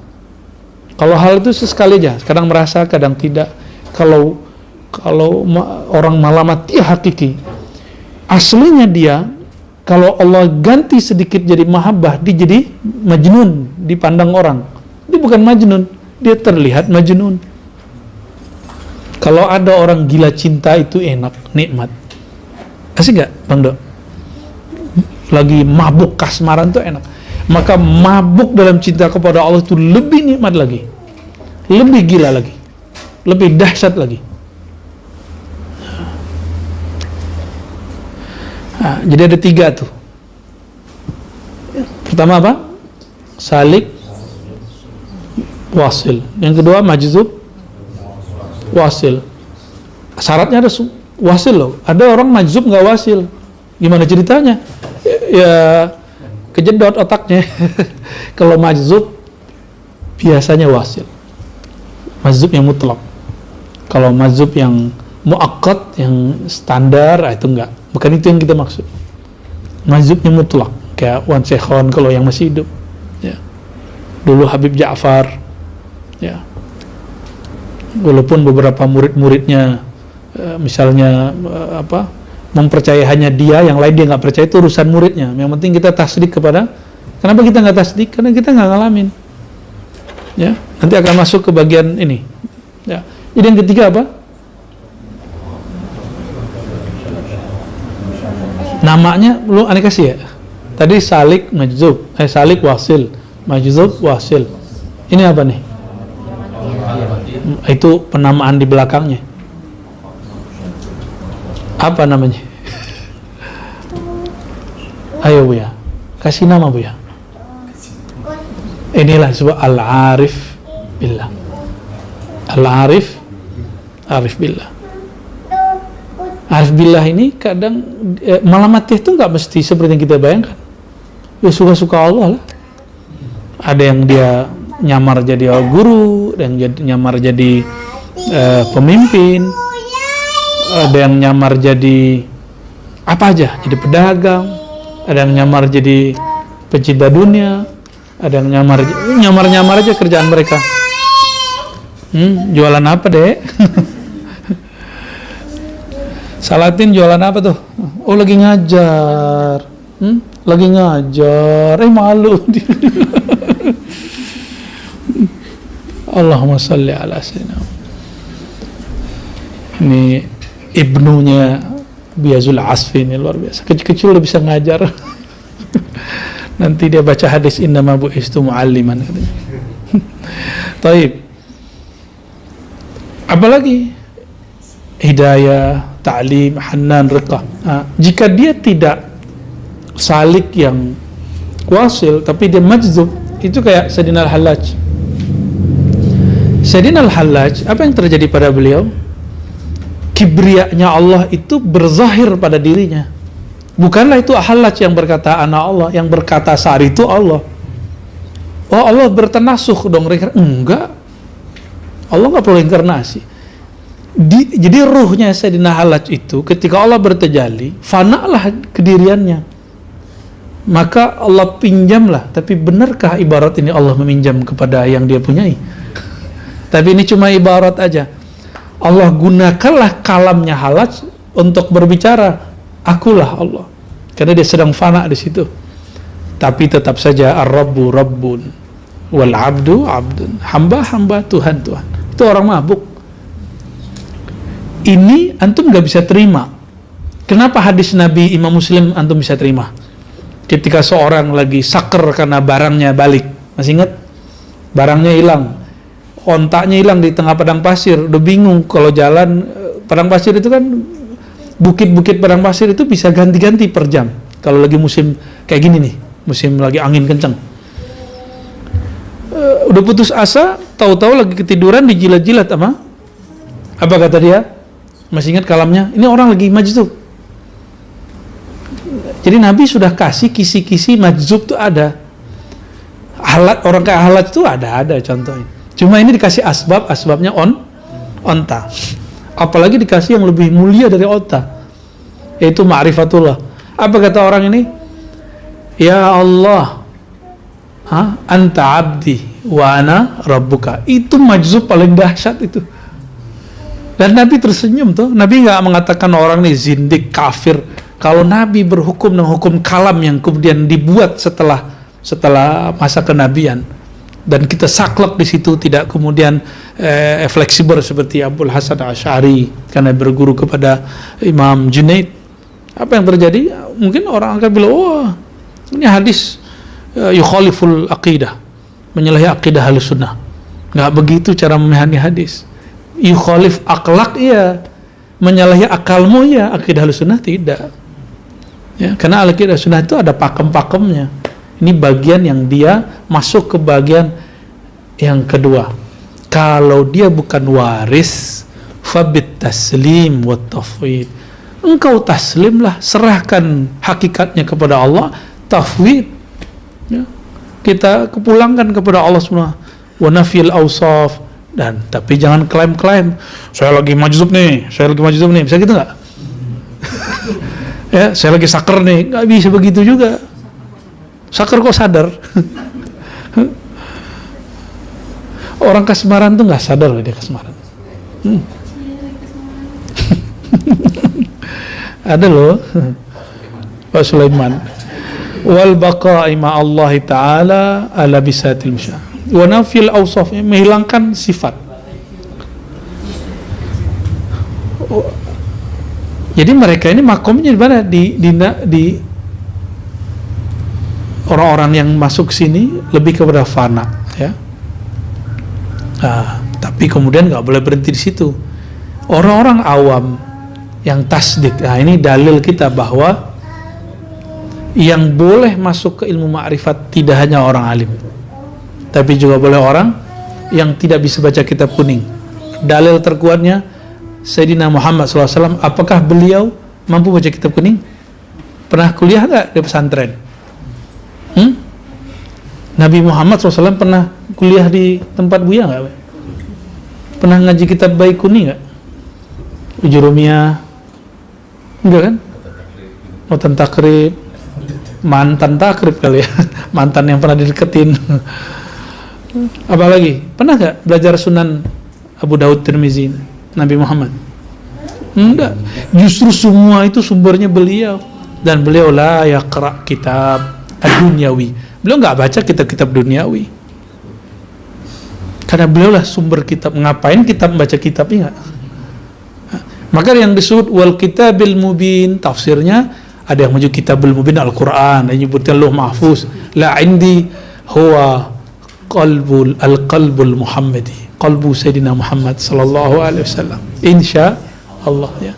Kalau hal itu sesekali aja, kadang merasa, kadang tidak. Kalau orang malamatiyah hakiki, aslinya dia kalau Allah ganti sedikit jadi mahabbah, dia jadi majnun dipandang orang. Dia bukan majnun, dia terlihat majnun. Kalau ada orang gila cinta itu enak, nikmat. Asik gak Bang Dok? Lagi mabuk kasmaran itu enak. Maka mabuk dalam cinta kepada Allah itu lebih nikmat lagi, lebih gila lagi, lebih dahsyat lagi. Jadi ada tiga tuh. Pertama apa? Salik wasil. Yang kedua majzub wasil. Syaratnya ada wasil loh. Ada orang majzub nggak wasil. Gimana ceritanya? Ya kejedot otaknya. Kalau majzub biasanya wasil. Mazhab yang mutlak. Kalau mazhab yang muakkad, yang standar, itu enggak. Bukan itu yang kita maksud. Mazhabnya mutlak, kayak Wan Sekhon kalau yang masih hidup. Ya. Dulu Habib Ja'far. Ya. Walaupun beberapa murid-muridnya misalnya mempercayai hanya dia, yang lain dia nggak percaya, itu urusan muridnya. Yang penting kita tasdik kepada. Kenapa kita nggak tasdik? Karena kita nggak ngalamin. Ya, nanti akan masuk ke bagian ini. Ya. Jadi yang ketiga apa? Namanya belum aneh kasih ya. Tadi salik majzub, salik wasil, majzub wasil. Ini apa nih? Itu penamaan di belakangnya. Apa namanya? Ayo Bu ya, kasih nama Bu ya. Inilah sebuah al-arif billah. Al-arif, arif billah. Arif billah ini kadang malamatnya itu nggak mesti seperti yang kita bayangkan. Ya suka-suka Allah lah. Ada yang dia nyamar jadi guru, ada yang nyamar jadi pemimpin, ada yang nyamar jadi apa aja, jadi pedagang, ada yang nyamar jadi pecinta dunia, ada yang nyamar aja kerjaan mereka. Jualan apa dek? Salatin jualan apa tuh? Oh lagi ngajar. Lagi ngajar. Malu. Allahumma salli ala sayyidina. Ini ibnunya Biyazul Asfi ini luar biasa. Kecil-kecil udah bisa ngajar. Nanti dia baca hadis innama bu'istu mu'alliman katanya. Taib. Apalagi hidayah, ta'lim, hanan, riqah. Jika dia tidak salik yang wasil, tapi dia majzub, itu kayak Sayyidina Al-Hallaj. Sayyidina Al-Hallaj, apa yang terjadi pada beliau? Kibriyanya Allah itu berzahir pada dirinya. Bukanlah itu Al-Hallaj yang berkata anak Allah, yang berkata saat itu Allah. Oh Allah bertenasuh dong, enggak. Allah nggak perlu inkarnasi. Jadi ruhnya Sayyidina Halaj itu ketika Allah bertajalli, fanalah kediriannya. Maka Allah pinjamlah. Tapi benarkah ibarat ini Allah meminjam kepada yang dia punyai? Tapi ini cuma ibarat aja. Allah gunakanlah kalamnya Halaj untuk berbicara, akulah Allah. Karena dia sedang fana di situ. Tapi tetap saja ar-rabbu rabbun wal abdu abdun. Hamba-hamba, Tuhan. Itu orang mabuk. Ini antum gak bisa terima. Kenapa hadis Nabi Imam Muslim antum bisa terima? Ketika seorang lagi saker karena barangnya balik, masih ingat? Barangnya hilang, ontaknya hilang di tengah padang pasir, udah bingung kalau jalan. Padang pasir itu kan, bukit-bukit padang pasir itu bisa ganti-ganti per jam. Kalau lagi musim kayak gini nih, musim lagi angin kencang. Udah putus asa, tahu-tahu lagi ketiduran dijilat-jilat apa kata dia? Masih ingat kalamnya? Ini orang lagi majzub. Jadi Nabi sudah kasih kisi-kisi majzub tuh ada. Orang kayak Halaj tuh ada contohnya. Cuma ini dikasih asbabnya onta. Apalagi dikasih yang lebih mulia dari onta, yaitu ma'rifatullah. Apa kata orang ini? Ya Allah, anta abdi wa ana rabbuka. Itu majzub paling dahsyat itu. Dan Nabi tersenyum tuh. Nabi nggak mengatakan orang ini zindik, kafir. Kalau Nabi berhukum dengan hukum kalam yang kemudian dibuat setelah masa kenabian, dan kita saklek di situ, tidak kemudian fleksibel seperti Abul Hasan Asy'ari karena berguru kepada Imam Junaid. Apa yang terjadi? Mungkin orang akan bilang, oh ini hadis yukhaliful aqidah, menyalahi aqidah Ahlussunnah. Nggak begitu cara memahami hadis. Yukhalif akhlak iya, menyalahi akalmu ya, akidah Ahlussunnah tidak. Ya, karena akidah Ahlussunnah itu ada pakem-pakemnya. Ini bagian yang dia masuk ke bagian yang kedua. Kalau dia bukan waris, fabit taslim wa tafwid. Engkau taslimlah, serahkan hakikatnya kepada Allah, tafwid. Ya. Kita kepulangkan kepada Allah semua. wa nafyil awsaf, dan tapi jangan klaim-klaim saya lagi majzub nih, bisa gitu nggak? Ya, saya lagi saker nih, nggak bisa begitu juga. Saker kok sadar? Orang kasmaran tuh nggak sadar loh dia kasmaran. Ada loh Pak Sulaiman. Wal baqa'i ma Allah Ta'ala ala bisatil musyah. Wa nafil awsaf, menghilangkan sifat. Jadi mereka ini makomnya di mana? Di orang-orang yang masuk sini lebih kepada fana, ya. Nah, tapi kemudian nggak boleh berhenti di situ. Orang-orang awam yang tasdik, nah ini dalil kita bahwa yang boleh masuk ke ilmu ma'rifat tidak hanya orang alim, tapi juga boleh orang yang tidak bisa baca kitab kuning. Dalil terkuatnya Sayyidina Muhammad SAW, apakah beliau mampu baca kitab kuning? Pernah kuliah nggak di pesantren? Nabi Muhammad SAW pernah kuliah di tempat Buya nggak? Pernah ngaji kitab baik kuning nggak? Ujurumiyah? Enggak kan? Matan takrib, mantan takrib kali ya, mantan yang pernah dideketin. Apalagi pernah nggak belajar Sunan Abu Daud Tirmizi, Nabi Muhammad? Enggak, justru semua itu sumbernya beliau, dan beliau la yaqra kitab ad-dunyawi, beliau nggak baca kitab-kitab duniawi, karena beliau lah sumber kitab. Ngapain kita membaca kitab ini? Maka yang disebut wal kitabil mubin, tafsirnya ada yang menyebut kitabul mubin Al-Quran, yang menyebutkan Lauh Mahfuz. La indi huwa al-qalbul Muhammadi, qalbu Sayyidina Muhammad sallallahu alaihi wasallam, insya Allah, ya.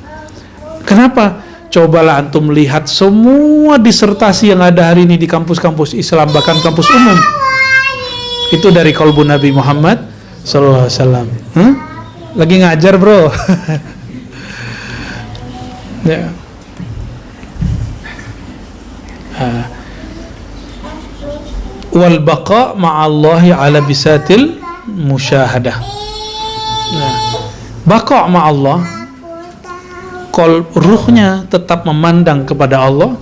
Kenapa? Cobalah antum lihat semua disertasi yang ada hari ini di kampus-kampus Islam, bahkan kampus umum, itu dari qalbu Nabi Muhammad sallallahu alaihi wasallam. Lagi ngajar, bro. Ya. Wal baqa ma'allahi ala bisatil musyahadah. Baqa ma'allah, ruhnya tetap memandang kepada Allah,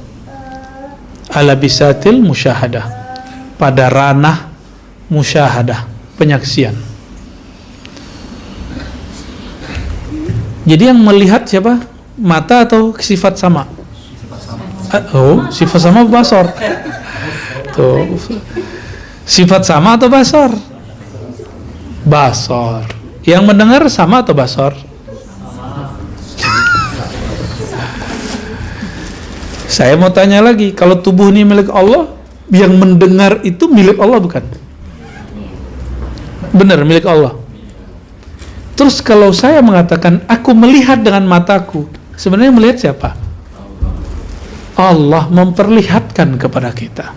ala bisatil musyahadah, pada ranah musyahadah, penyaksian. Jadi yang melihat siapa? Mata atau sifat sama? Oh, sifat sama basar. Tuh. Sifat sama atau basar? Basar. Yang mendengar sama atau basar? Saya mau tanya lagi, kalau tubuh ini milik Allah, yang mendengar itu milik Allah bukan? Benar, milik Allah. Terus kalau saya mengatakan aku melihat dengan mataku, sebenarnya melihat siapa? Allah memperlihatkan kepada kita.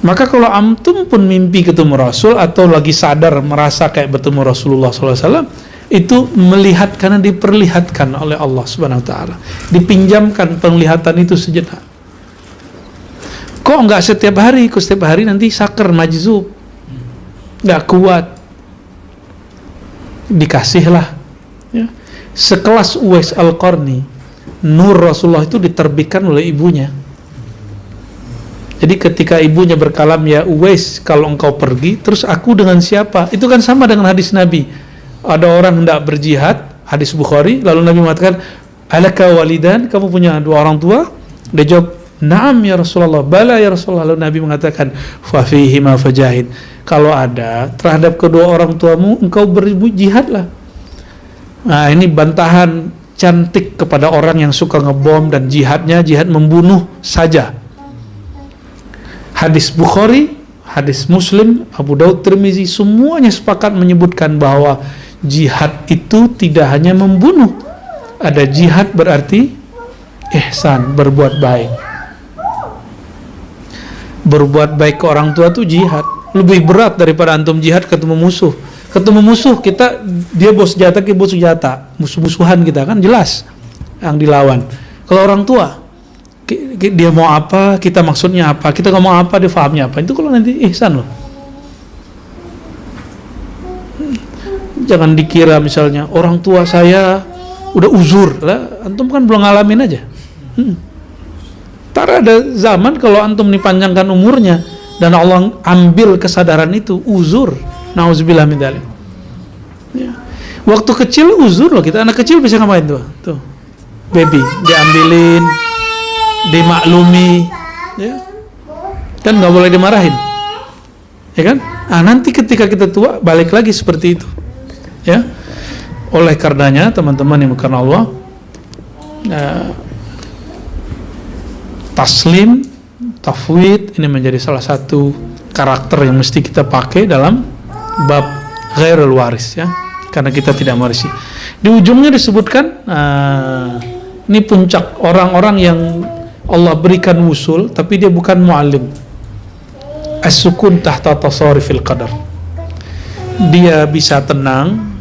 Maka kalau antum pun mimpi ketemu Rasul atau lagi sadar merasa kayak bertemu Rasulullah SAW, itu melihat karena diperlihatkan oleh Allah Subhanahu Wa Taala, dipinjamkan penglihatan itu sejenak. Kok nggak setiap hari? Kok setiap hari nanti saker majzub, nggak kuat. Dikasihlah, ya. Sekelas Uwais Al-Qarni, nur Rasulullah itu diterbitkan oleh ibunya. Jadi ketika ibunya berkalam, ya Uwais, kalau engkau pergi, terus aku dengan siapa? Itu kan sama dengan hadis Nabi. Ada orang hendak berjihad, hadis Bukhari, lalu Nabi mengatakan, alaka walidan, kamu punya dua orang tua? Dia jawab, na'am ya Rasulullah, bala ya Rasulullah. Lalu Nabi mengatakan, fafihima fajahid, kalau ada terhadap kedua orang tuamu, engkau berjihadlah. Nah, ini bantahan cantik kepada orang yang suka ngebom dan jihadnya jihad membunuh saja. Hadis Bukhari, hadis Muslim, Abu Daud, Tirmizi, semuanya sepakat menyebutkan bahwa jihad itu tidak hanya membunuh. Ada jihad berarti ihsan, berbuat baik. Berbuat baik ke orang tua itu jihad. Lebih berat daripada antum jihad ketemu musuh. Ketemu musuh, kita, dia bawa senjata, kita bawa senjata, musuh-musuhan kita kan jelas yang dilawan. Kalau orang tua, dia mau apa, kita maksudnya apa, kita ngomong apa, dia fahamnya apa, itu kalau nanti ihsan loh. Jangan dikira misalnya orang tua saya udah uzur lah, antum kan belum ngalamin aja. Ntar ada zaman kalau antum dipanjangkan umurnya dan Allah ambil kesadaran itu, uzur, nauzubillah min dzalik. Ya. Waktu kecil uzur loh kita, anak kecil bisa ngapain tuh baby diambilin, dimaklumi, ya kan nggak boleh dimarahin, ya kan? Nanti ketika kita tua balik lagi seperti itu, ya. Oleh karenanya teman-teman yang bukan Allah, taslim, tafwid ini menjadi salah satu karakter yang mesti kita pakai dalam bab ghairul waris, ya, karena kita tidak mewarisi. Di ujungnya disebutkan ini puncak orang-orang yang Allah berikan wusul tapi dia bukan mu'allim. As-sukun tahta tasarifil qadar. Dia bisa tenang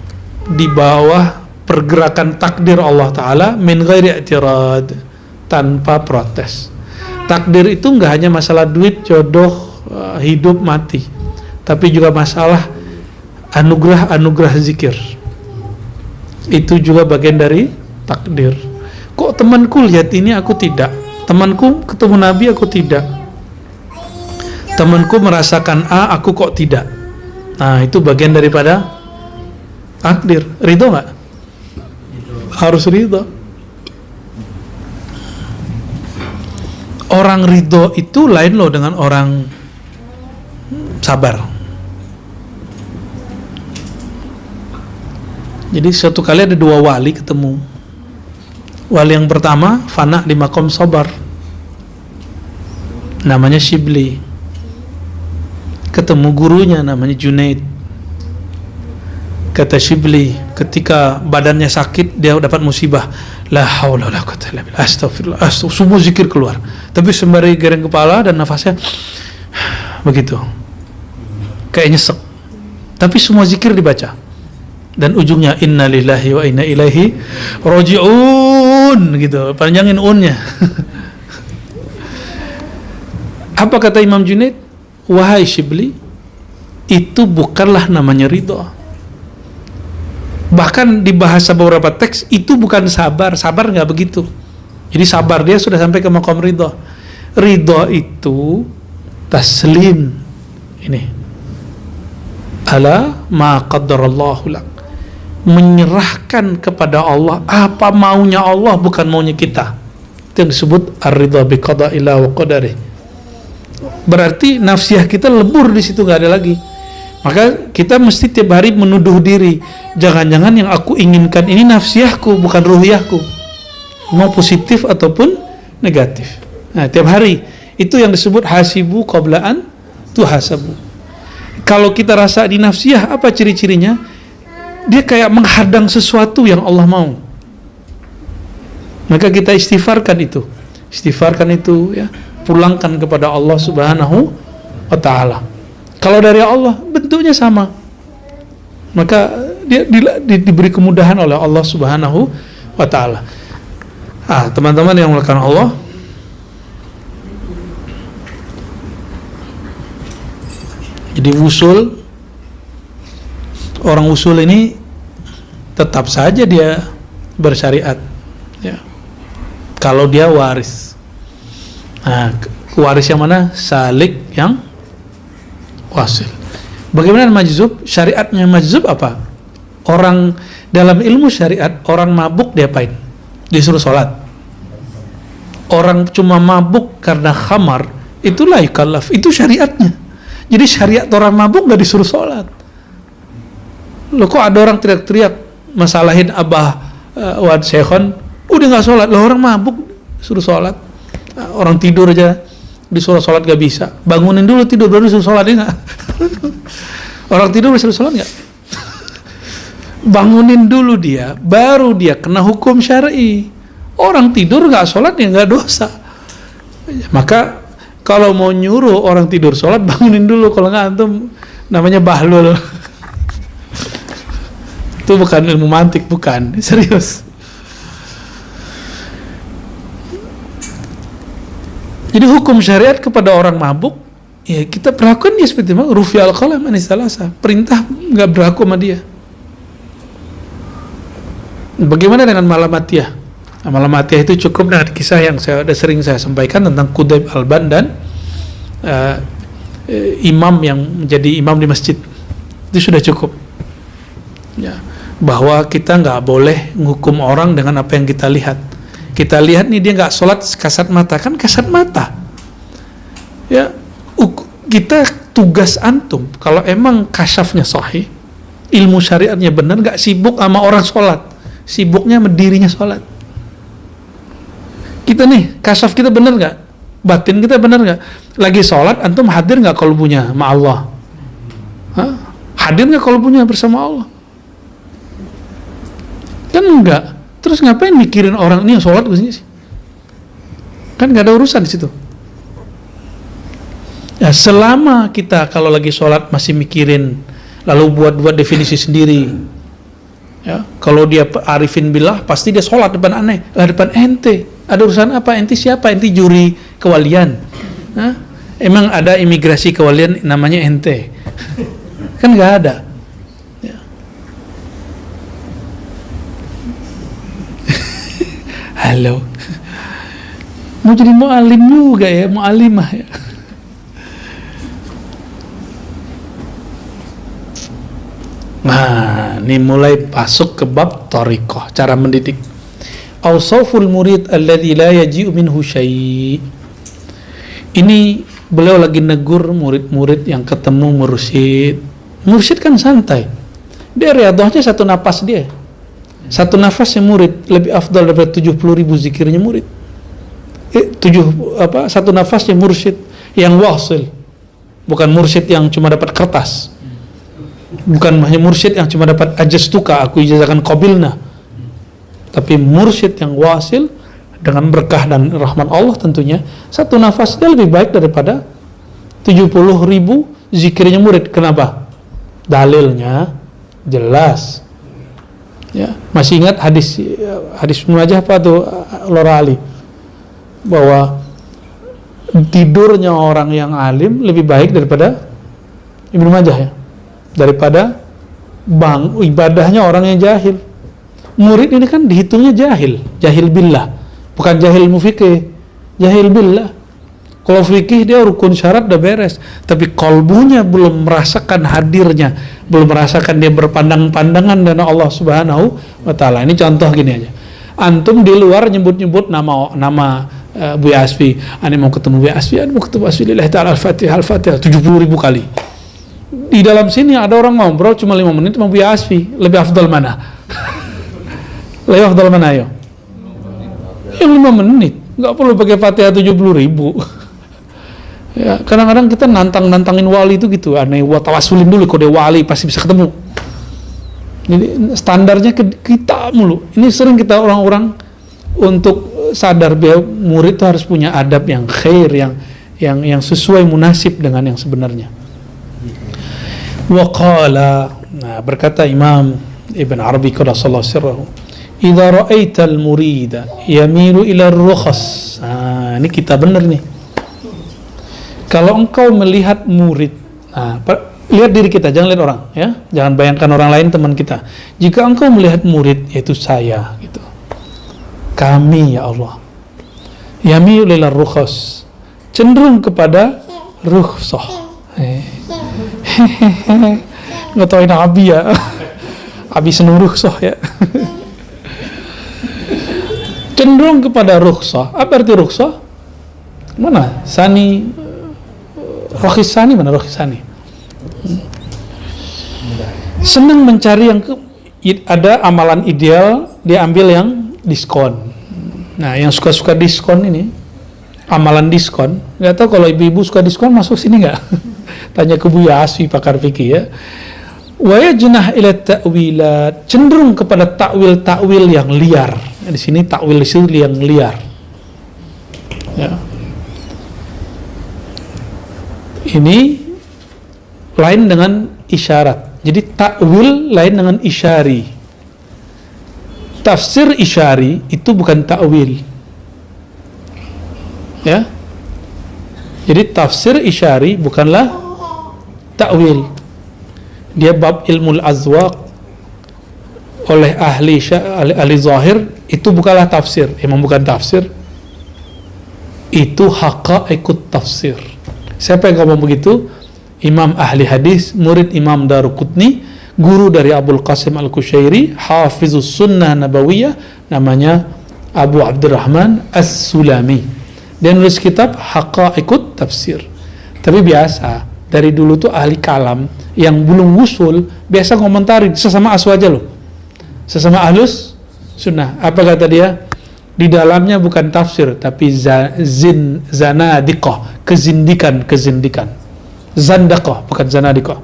di bawah pergerakan takdir Allah Ta'ala min ghairi i'tirad, tanpa protes. Takdir itu enggak hanya masalah duit, jodoh, hidup, mati, tapi juga masalah anugerah zikir. Itu juga bagian dari takdir. Kok temanku lihat ini aku tidak, temanku ketemu Nabi aku tidak, temanku merasakan A aku kok tidak. Nah itu bagian daripada takdir. Ridho nggak? Harus ridho. Orang ridho itu lain loh dengan orang sabar. Jadi suatu kali ada dua wali ketemu. Wali yang pertama fana di makom sabar, namanya Shibli. Ketemu gurunya namanya Junaid. Kata Shibli, ketika badannya sakit dia dapat musibah, la haula wala quwwata illa billah, astagfirullah, semua zikir keluar, tapi sembari gereng kepala dan nafasnya begitu, kayak nyesek, tapi semua zikir dibaca. Dan ujungnya inna lillahi wa inna ilaihi raji'un gitu, panjangin unnya. Apa kata Imam Junaid? Wahai Shibli, itu bukanlah namanya ridho. Bahkan di bahasa beberapa teks itu bukan sabar, sabar nggak begitu. Jadi sabar dia sudah sampai ke maqam ridho. Ridho itu taslim, ini ala ma qaddarallahu lak, menyerahkan kepada Allah apa maunya Allah, bukan maunya kita. Itu yang disebut ar-ridha bi qada'illah wa qadarih. Berarti nafsiyah kita lebur di situ, nggak ada lagi. Maka kita mesti tiap hari menuduh diri, jangan-jangan yang aku inginkan ini nafsiyahku bukan ruhiyahku, mau positif ataupun negatif. Nah tiap hari itu yang disebut hasibu qablaan tuhasabu. Kalau kita rasa di nafsiyah, apa ciri-cirinya? Dia kayak menghadang sesuatu yang Allah mau. Maka kita istighfarkan itu, ya, pulangkan kepada Allah Subhanahu wa Ta'ala. Kalau dari Allah bentuknya sama, maka dia diberi kemudahan oleh Allah Subhanahu wa Ta'ala. Teman-teman yang melakukan Allah, jadi wusul, orang usul ini tetap saja dia bersyariat, ya, kalau dia waris. Waris yang mana? Salik yang wasil. Bagaimana majzub? Syariatnya majzub apa? Orang dalam ilmu syariat, orang mabuk diapain? Disuruh sholat. Orang cuma mabuk karena khamar, itulah yukallaf, itu syariatnya. Jadi syariat orang mabuk gak disuruh sholat. Loh kok ada orang teriak-teriak masalahin abah wad syekhon, udah gak sholat. Loh orang mabuk suruh sholat. Orang tidur aja disuruh sholat gak bisa, bangunin dulu tidur baru disuruh sholat, ya gak? Orang tidur disuruh sholat gak? Bangunin dulu dia, baru dia kena hukum syar'i. Orang tidur gak sholat ya gak dosa. Maka kalau mau nyuruh orang tidur sholat, bangunin dulu, kalau gak antum namanya bahlul. Itu bukan ilmu mantik, bukan, serius. Jadi hukum syariat kepada orang mabuk, ya kita perlakukan dia seperti rufi al-qalam anis salasa, perintah nggak berlaku sama dia. Bagaimana dengan Malamatiyah? Nah, Malamatiyah itu cukup dengan kisah yang sering saya sampaikan tentang Qudayb Alban dan imam yang menjadi imam di masjid. Itu sudah cukup. Ya, bahwa kita nggak boleh menghukum orang dengan apa yang kita lihat. Kita lihat nih dia nggak sholat kasat mata, kan kasat mata. Ya, kita tugas antum kalau emang kasyafnya sahih, ilmu syariatnya benar, nggak sibuk sama orang sholat, sibuknya sama dirinya sholat. Kita nih kasyaf kita benar nggak, batin kita benar nggak, lagi sholat antum hadir nggak kalbunya sama Allah? Hah? Hadir nggak kalbunya bersama Allah? Kan enggak. Terus ngapain mikirin orang ini yang sholat kesini sih? Kan nggak ada urusan di situ. Ya, selama kita kalau lagi sholat masih mikirin, lalu buat definisi sendiri. Ya, kalau dia arifin billah, pasti dia sholat depan aneh, depan ente. Ada urusan apa? Ente siapa? Ente juri kewalian. Hah? Emang ada imigrasi kewalian namanya ente? Kan nggak ada. Ya. Halo. Mau jadi mu'alim juga ya, mu'alimah ya. Nah, ini mulai masuk ke bab thariqah, cara mendidik. Awsaful murid alladzi la yaji'u minhu syai'. Ini beliau lagi negur murid-murid yang ketemu mursyid. Mursyid kan santai. Dia riyadhahnya satu nafas dia. Satu nafasnya murid lebih afdal daripada 70.000 zikirnya murid. Satu nafasnya mursyid yang wasil. Bukan mursyid yang cuma dapat kertas. Bukan hanya mursyid yang cuma dapat ajastuka, aku ijazahkan qabilna, tapi mursyid yang wasil dengan berkah dan rahmat Allah tentunya. Satu nafas dia lebih baik daripada 70.000 zikirnya murid. Kenapa? Dalilnya jelas. Ya, masih ingat hadis munajah apa tuh Lora Ali, bahwa tidurnya orang yang alim lebih baik daripada Ibnu Majah ya, daripada ibadahnya orang yang jahil. Murid ini kan dihitungnya jahil billah, bukan jahil mufikih, jahil billah. Kalau fikih dia rukun syarat udah beres, tapi kolbunya belum merasakan hadirnya, belum merasakan dia berpandang-pandangan dengan Allah Subhanahu wa taala. Ini contoh gini aja. Antum di luar nyebut-nyebut nama Bu Asfi, ani mau ketemu Bu Asfi, ani mau ketemu Asfi lillahi ta'ala al-Fatihah 70.000 kali. Di dalam sini ada orang ngobrol cuma 5 menit sama Bu Asfi, lebih afdal mana? Lebih afdal mana ayo? Yang 5 menit, nggak perlu pakai Fatihah 70.000. Ya, kadang-kadang kita nantangin wali itu gitu, aneh, tawasulin dulu kalau dia wali pasti bisa ketemu. Jadi standarnya kita mulu. Ini sering kita orang-orang untuk sadar bahwa murid itu harus punya adab yang khair, yang sesuai munasib dengan yang sebenarnya. Wa qala, nah, berkata Imam Ibn Arabi qaddasallahu sirrahu, idza ra'aital murida yamilu ila ar-rukhas. Nah, ini kita benar nih. Kalau engkau melihat murid, nah, lihat diri kita, jangan lihat orang, ya, jangan bayangkan orang lain teman kita. Jika engkau melihat murid, yaitu saya, gitu, kami ya Allah, yamilu ila ar-rukhas, cenderung kepada rukhsah. Nggak tahu ini Abi ya, Abi seneng rukhsah ya. Cenderung kepada rukhsah. Apa arti rukhsah? Mana? Rohisani mana Rohisani? Senang mencari yang ada amalan ideal, dia ambil yang diskon. Nah, yang suka-suka diskon ini, amalan diskon. Nggak tahu kalau ibu-ibu suka diskon masuk sini nggak? Tanya ke Bu Yasfi pakar fikih ya. Wa yajnah ila ta'wilat, cenderung kepada takwil yang liar. Di sini takwil itu yang liar. Ya. Ini lain dengan isyarat. Jadi takwil lain dengan isyari. Tafsir isyari itu bukan takwil. Ya. Jadi tafsir isyari bukanlah takwil. Dia bab ilmu al-azwaq, oleh ahli zahir itu bukanlah tafsir, emang bukan tafsir, itu haqaiqut tafsir. Siapa yang ngomong begitu? Imam ahli hadis, murid Imam Daruqutni, guru dari Abul Qasim Al-Kushairi, Hafizus Sunnah Nabawiyah, namanya Abu Abdurrahman As-Sulami. Dia nulis kitab Haqaiqut Tafsir. Tapi biasa, dari dulu tuh ahli kalam yang belum usul, biasa komentarin sesama asu aja loh. Sesama ahlus sunnah. Apa kata dia? Di dalamnya bukan tafsir, tapi zanadiqah, kezindikan. Zandaqah, bukan zanadiqah.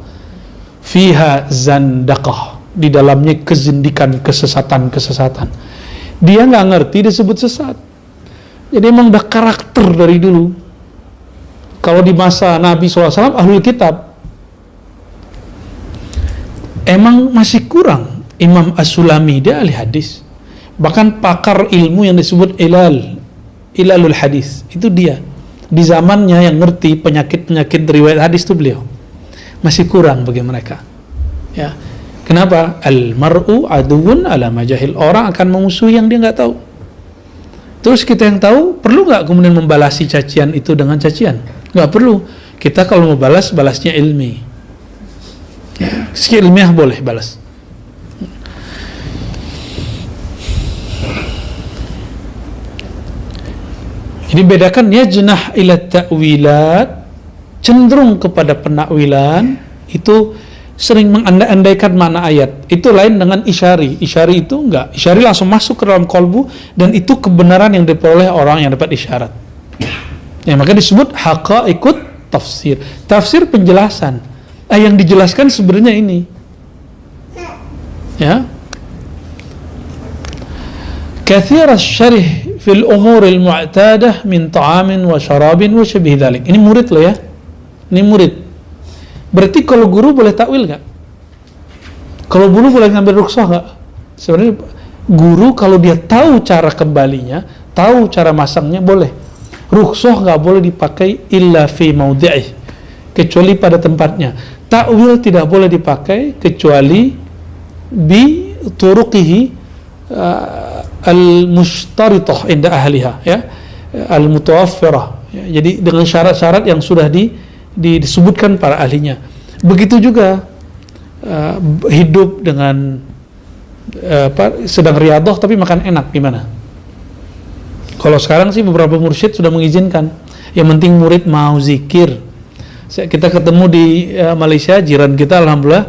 Fiha zandaqah, di dalamnya kezindikan, kesesatan. Dia nggak ngerti disebut sesat. Jadi emang udah karakter dari dulu. Kalau di masa Nabi SAW, ahlul kitab, emang masih kurang. Imam As-Sulami, dia ahli hadis. Bahkan pakar ilmu yang disebut ilalul hadis, itu dia. Di zamannya yang ngerti penyakit riwayat hadis itu beliau. Masih kurang bagi mereka. Ya. Kenapa? Al-mar'u aduun ala majahil. Orang akan memusuhi yang dia nggak tahu. Terus kita yang tahu, perlu nggak kemudian membalasi cacian itu dengan cacian? Nggak perlu. Kita kalau mau balasnya ilmi. Ya. Segi ilmiah boleh balas. Jadi bedakan yajnah ila ta'wilat, cenderung kepada penakwilan, itu sering mengandai-andaikan makna ayat. Itu lain dengan isyari. Isyari itu enggak. Isyari langsung masuk ke dalam kolbu, dan itu kebenaran yang diperoleh orang yang dapat isyarat. Ya, maka disebut haqaiqut tafsir. Tafsir penjelasan. Yang dijelaskan sebenarnya ini. Ya. Kathir asy-syarih fil umur al-mu'tadah min ta'amin wa syarabin wa syabih dzalik. Ini murid loh ya. Ini murid. Berarti kalau guru boleh takwil enggak? Kalau guru boleh ngambil rukhsah enggak? Sebenarnya guru kalau dia tahu cara kembalinya, tahu cara masangnya boleh. Rukhsah enggak boleh dipakai illa fi maudhi'ih, kecuali pada tempatnya. Takwil tidak boleh dipakai kecuali bi turuqihi al-mushtaritah inda ahliha, ya, al-mutawaffirah, ya, jadi dengan syarat-syarat yang sudah disebutkan para ahlinya. Begitu juga hidup dengan sedang riyadhah tapi makan enak, gimana? Kalau sekarang sih beberapa mursyid sudah mengizinkan, yang penting murid mau zikir. Kita ketemu di Malaysia, jiran kita, alhamdulillah,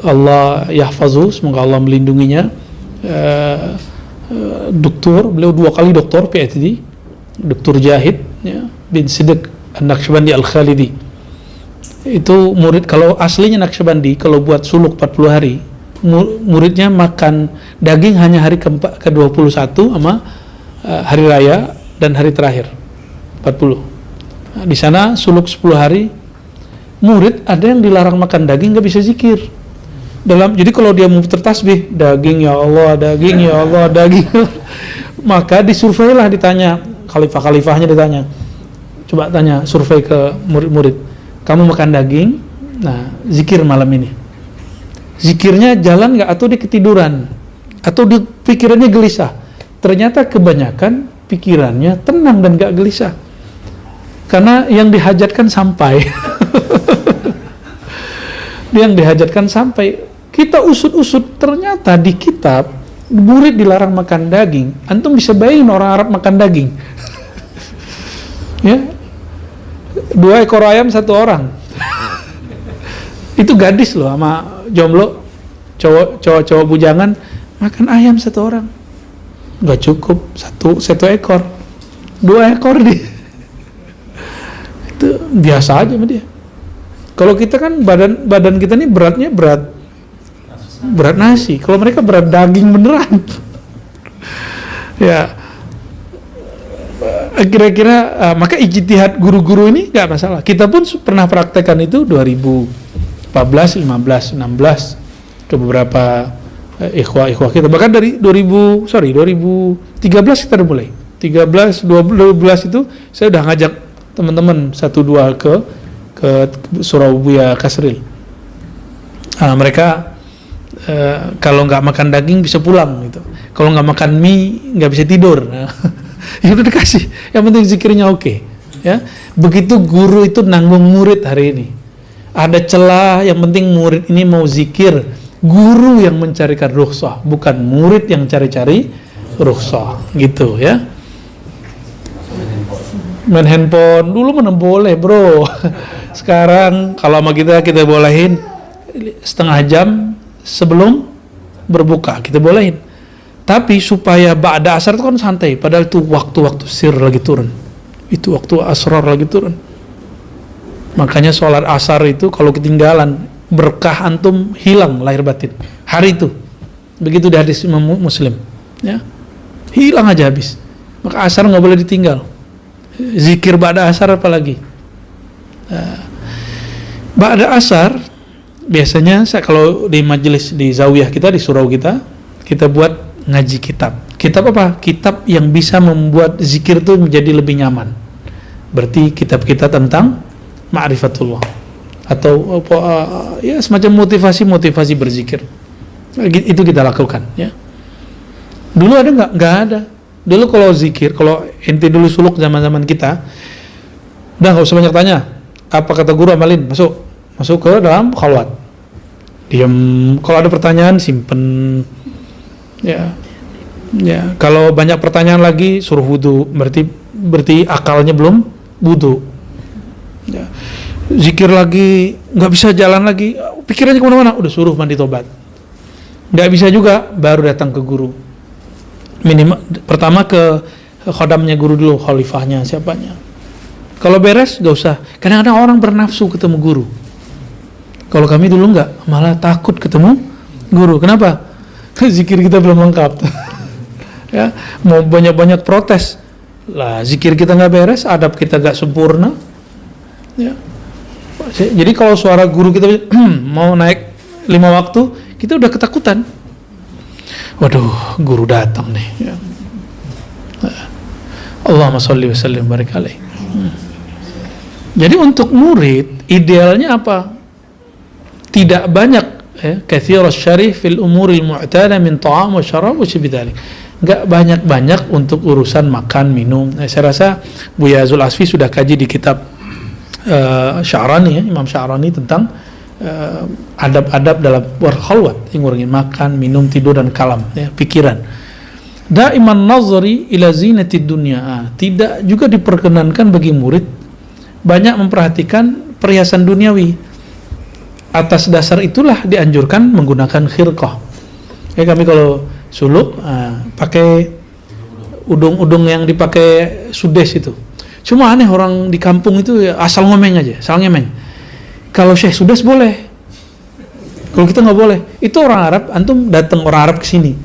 Allah yahfazu, semoga Allah melindunginya. Doktor, beliau 2 kali doktor PhD, Dr. Jahid, ya, bin Siddiq An-Naqsyabandi Al-Khalidi. Itu murid, kalau aslinya Naqsyabandi, kalau buat suluk 40 hari, muridnya makan daging hanya hari ke-21 sama hari raya dan hari terakhir 40. Nah, di sana suluk 10 hari, murid ada yang dilarang makan daging, nggak bisa zikir. Jadi kalau dia mau tertasbih, daging ya Allah, daging ya Allah, daging. Maka disurveilah, ditanya, khalifah-khalifahnya ditanya. Coba tanya, survei ke murid-murid. Kamu makan daging, nah zikir malam ini. Zikirnya jalan nggak, atau dia ketiduran, atau dia pikirannya gelisah? Ternyata kebanyakan pikirannya tenang dan nggak gelisah. Karena yang dihajatkan sampai. Yang dihajatkan sampai. Kita usut-usut, ternyata di kitab murid dilarang makan daging. Antum bisa bayangin orang Arab makan daging. Ya, 2 ekor ayam 1 orang. Itu gadis loh sama jomblo, cowok bujangan makan ayam 1 orang. Nggak cukup, satu ekor, 2 ekor dia. Itu biasa aja sama dia. Kalau kita kan badan kita nih beratnya berat nasi. Kalau mereka berat daging beneran. Ya. Kira-kira maka ijtihad guru-guru ini nggak masalah. Kita pun pernah praktekkan itu 2014, 15, 16 ke beberapa ikhwah kita. Bahkan dari 2013 kita udah mulai. 13, 12 itu saya udah ngajak teman-teman 1-2 ke Surabaya Kasril. Mereka kalau nggak makan daging bisa pulang gitu. Kalau nggak makan mie nggak bisa tidur. Nah, ya udah dikasih. Yang penting zikirnya oke. Ya, begitu guru itu nanggung murid hari ini. Ada celah, yang penting murid ini mau zikir. Guru yang mencarikan rukhsah, bukan murid yang cari-cari rukhsah, gitu ya. Main handphone dulu mana boleh bro. Sekarang kalau sama kita bolehin setengah jam sebelum berbuka kita bolehin. Tapi supaya ba'da asar itu kan santai, padahal itu waktu-waktu sir lagi turun, itu waktu asrar lagi turun. Makanya sholat asar itu kalau ketinggalan berkah antum hilang lahir batin hari itu. Begitu di hadis Imam Muslim ya, hilang aja habis. Maka asar nggak boleh ditinggal. Zikir ba'da asar apalagi. Ba'da asar biasanya kalau di majelis di zawiyah kita, di surau kita buat ngaji kitab. Kitab apa? Kitab yang bisa membuat zikir itu menjadi lebih nyaman. Berarti kitab-kitab tentang ma'rifatullah atau ya semacam motivasi berzikir. Itu kita lakukan ya. Dulu ada nggak? Nggak ada. Dulu kalau zikir, kalau ente dulu suluk zaman-zaman kita, udah nggak usah banyak tanya. Apa kata guru amalin, masuk ke dalam khalwat. Diam. Kalau ada pertanyaan simpen. Ya. Kalau banyak pertanyaan lagi suruh wudu. Berarti akalnya belum wudu. Ya. Zikir lagi, nggak bisa jalan lagi, pikirannya kemana-mana. Udah suruh mandi tobat. Nggak bisa juga, baru datang ke guru. Minimal pertama ke khodamnya guru dulu, khalifahnya siapanya. Kalau beres gak usah. Kadang-kadang orang bernafsu ketemu guru. Kalau kami dulu nggak, malah takut ketemu guru. Kenapa? Zikir kita belum lengkap. Ya, mau banyak-banyak protes lah, zikir kita nggak beres, adab kita nggak sempurna. Ya. Jadi kalau suara guru kita mau naik 5 waktu, kita udah ketakutan. Waduh, guru datang nih. Ya. Allahumma sholli wa sallim barik alaih. Jadi untuk murid idealnya apa? Tidak banyak katsirus syarih fil umuril mu'tada min ta'am wa syarab wa syibidalik. Enggak banyak-banyak untuk urusan makan minum. Saya rasa Buya Zul Asfi sudah kaji di kitab Sya'rani ya, Imam Sya'rani tentang adab-adab dalam berkhalwat, yang ngurangin makan, minum, tidur dan kalam ya, pikiran. Daiman nazari ila zinatid dunya. Tidak juga diperkenankan bagi murid banyak memperhatikan perhiasan duniawi. Atas dasar itulah dianjurkan menggunakan khirqah. Ya, kami kalau suluk pakai udung-udung yang dipakai sudes itu. Cuma aneh orang di kampung itu ya, asal ngomeng aja, asal ngemeng. Kalau Syekh Sudes boleh, kalau kita nggak boleh. Itu orang Arab, antum datang orang Arab ke sini.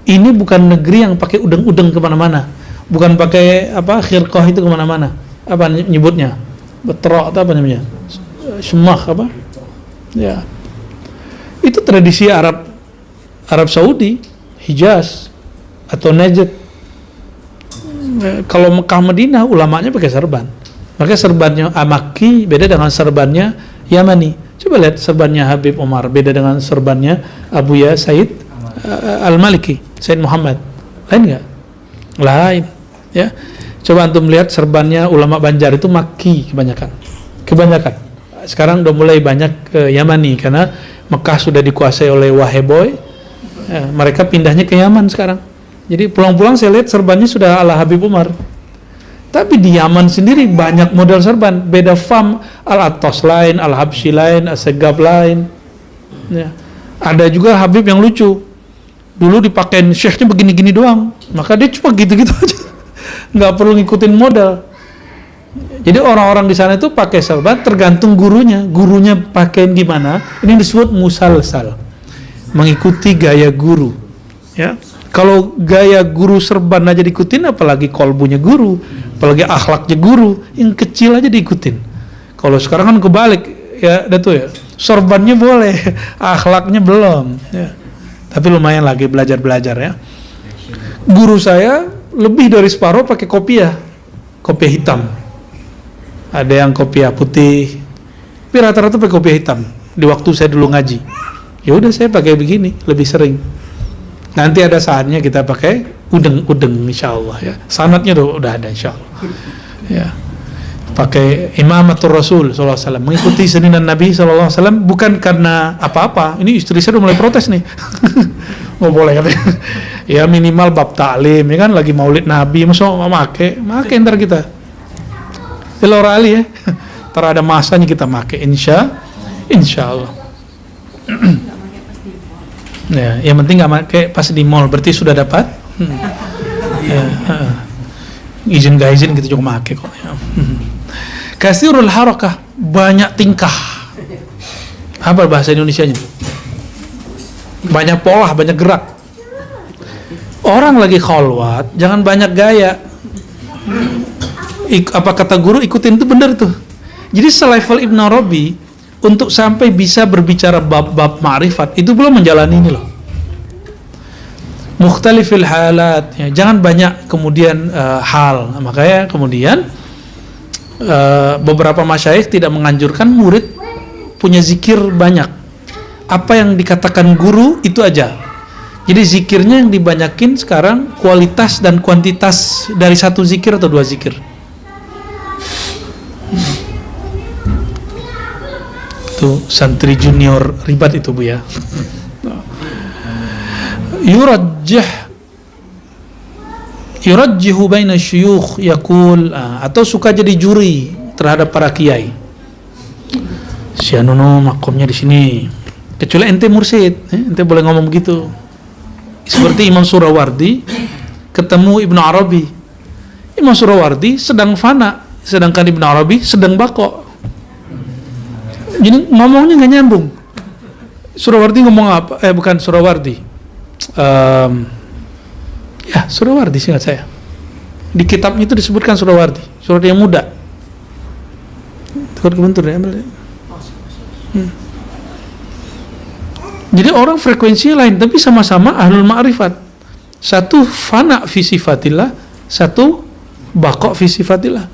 Ini bukan negeri yang pakai udeng-udeng kemana-mana, bukan pakai khirqah itu kemana-mana. Apa nyebutnya? Betrok atau apa namanya? Semah apa? Ya, itu tradisi Arab Saudi, Hijaz atau Najd. Kalau Mekah Madinah ulamanya pakai serban. Maka serbannya Amaki beda dengan serbannya Yamani. Coba lihat serbannya Habib Umar beda dengan serbannya Abu Ya Said Al-Maliki, Said Muhammad. Lain nggak? Lain. Ya. Coba antum lihat serbannya ulama Banjar itu Makki kebanyakan. Sekarang udah mulai banyak ke Yamani karena Mekah sudah dikuasai oleh Waheboy. Ya, mereka pindahnya ke Yaman sekarang. Jadi pulang-pulang saya lihat serbannya sudah ala Habib Umar. Tapi di Yaman sendiri banyak model serban, beda fam, Al-Attas lain, Al-Habsyi lain, As-Segab lain. Ya. Ada juga Habib yang lucu. Dulu dipakein syekhnya begini-gini doang, maka dia cuma gitu-gitu aja. Nggak perlu ngikutin model. Jadi orang-orang di sana itu pakai serban tergantung gurunya pakein gimana. Ini disebut musalsal, mengikuti gaya guru. Ya. Kalau gaya guru serban aja diikutin, apalagi kolbunya guru, apalagi akhlaknya guru, yang kecil aja diikutin. Kalau sekarang kan kebalik, ya, ya. Serbannya boleh, akhlaknya belum. Ya. Tapi lumayan lagi belajar ya. Guru saya lebih dari separuh pakai kopiah hitam. Ada yang kopiah putih, tapi rata-rata pakai kopiah hitam. Di waktu saya dulu ngaji, Ya udah saya pakai begini lebih sering. Nanti ada saatnya kita pakai udeng insyaallah ya. Sanadnya udah ada insyaallah. Ya. Pakai imamatul Rasul sallallahu alaihi wasallam, mengikuti sunnah Nabi sallallahu alaihi wasallam bukan karena apa-apa. Ini istri saya udah mulai protes nih. Mau boleh katanya. Ya minimal bab taklim ya kan, lagi maulid Nabi masa make ntar kita. Elor ali ya. Ntar ada masanya kita make insyaallah. Ya, yang penting nggak pakai pas di mall, berarti sudah dapat. Ya, izin gak izin kita juga pakai kok. Ya. Kasirul harakah, banyak tingkah. Apa bahasa Indonesianya? Banyak pola, banyak gerak. Orang lagi khalwat, jangan banyak gaya. Apa kata guru, ikutin itu benar tuh. Jadi selevel Ibn Arabi untuk sampai bisa berbicara bab-bab ma'rifat itu belum menjalani ini loh. Mukhtalifil halat ya, jangan banyak kemudian hal. Makanya kemudian beberapa masyayikh tidak menganjurkan murid punya zikir banyak. Apa yang dikatakan guru itu aja. Jadi zikirnya yang dibanyakin sekarang kualitas dan kuantitas dari satu zikir atau dua zikir. Itu santri junior ribat itu Bu ya. Yurajjihu baina syuyukh yaqul, atau suka jadi juri terhadap para kiai. Si Anono makomnya di sini. Kecuali ente mursyid, ente boleh ngomong begitu. Seperti Imam Surawardi ketemu Ibnu Arabi. Imam Surawardi sedang fana, sedangkan Ibnu Arabi sedang bako. Jadi ngomongnya nggak nyambung. Surawardi ngomong apa? Bukan Surawardi. Ya Surawardi seingat saya. Di kitabnya itu disebutkan Surawardi, Surawardi yang muda. Kebentur ya. Jadi orang frekuensinya lain, tapi sama-sama ahlul ma'rifat. Satu fana fi sifatillah, satu baqa fi sifatillah.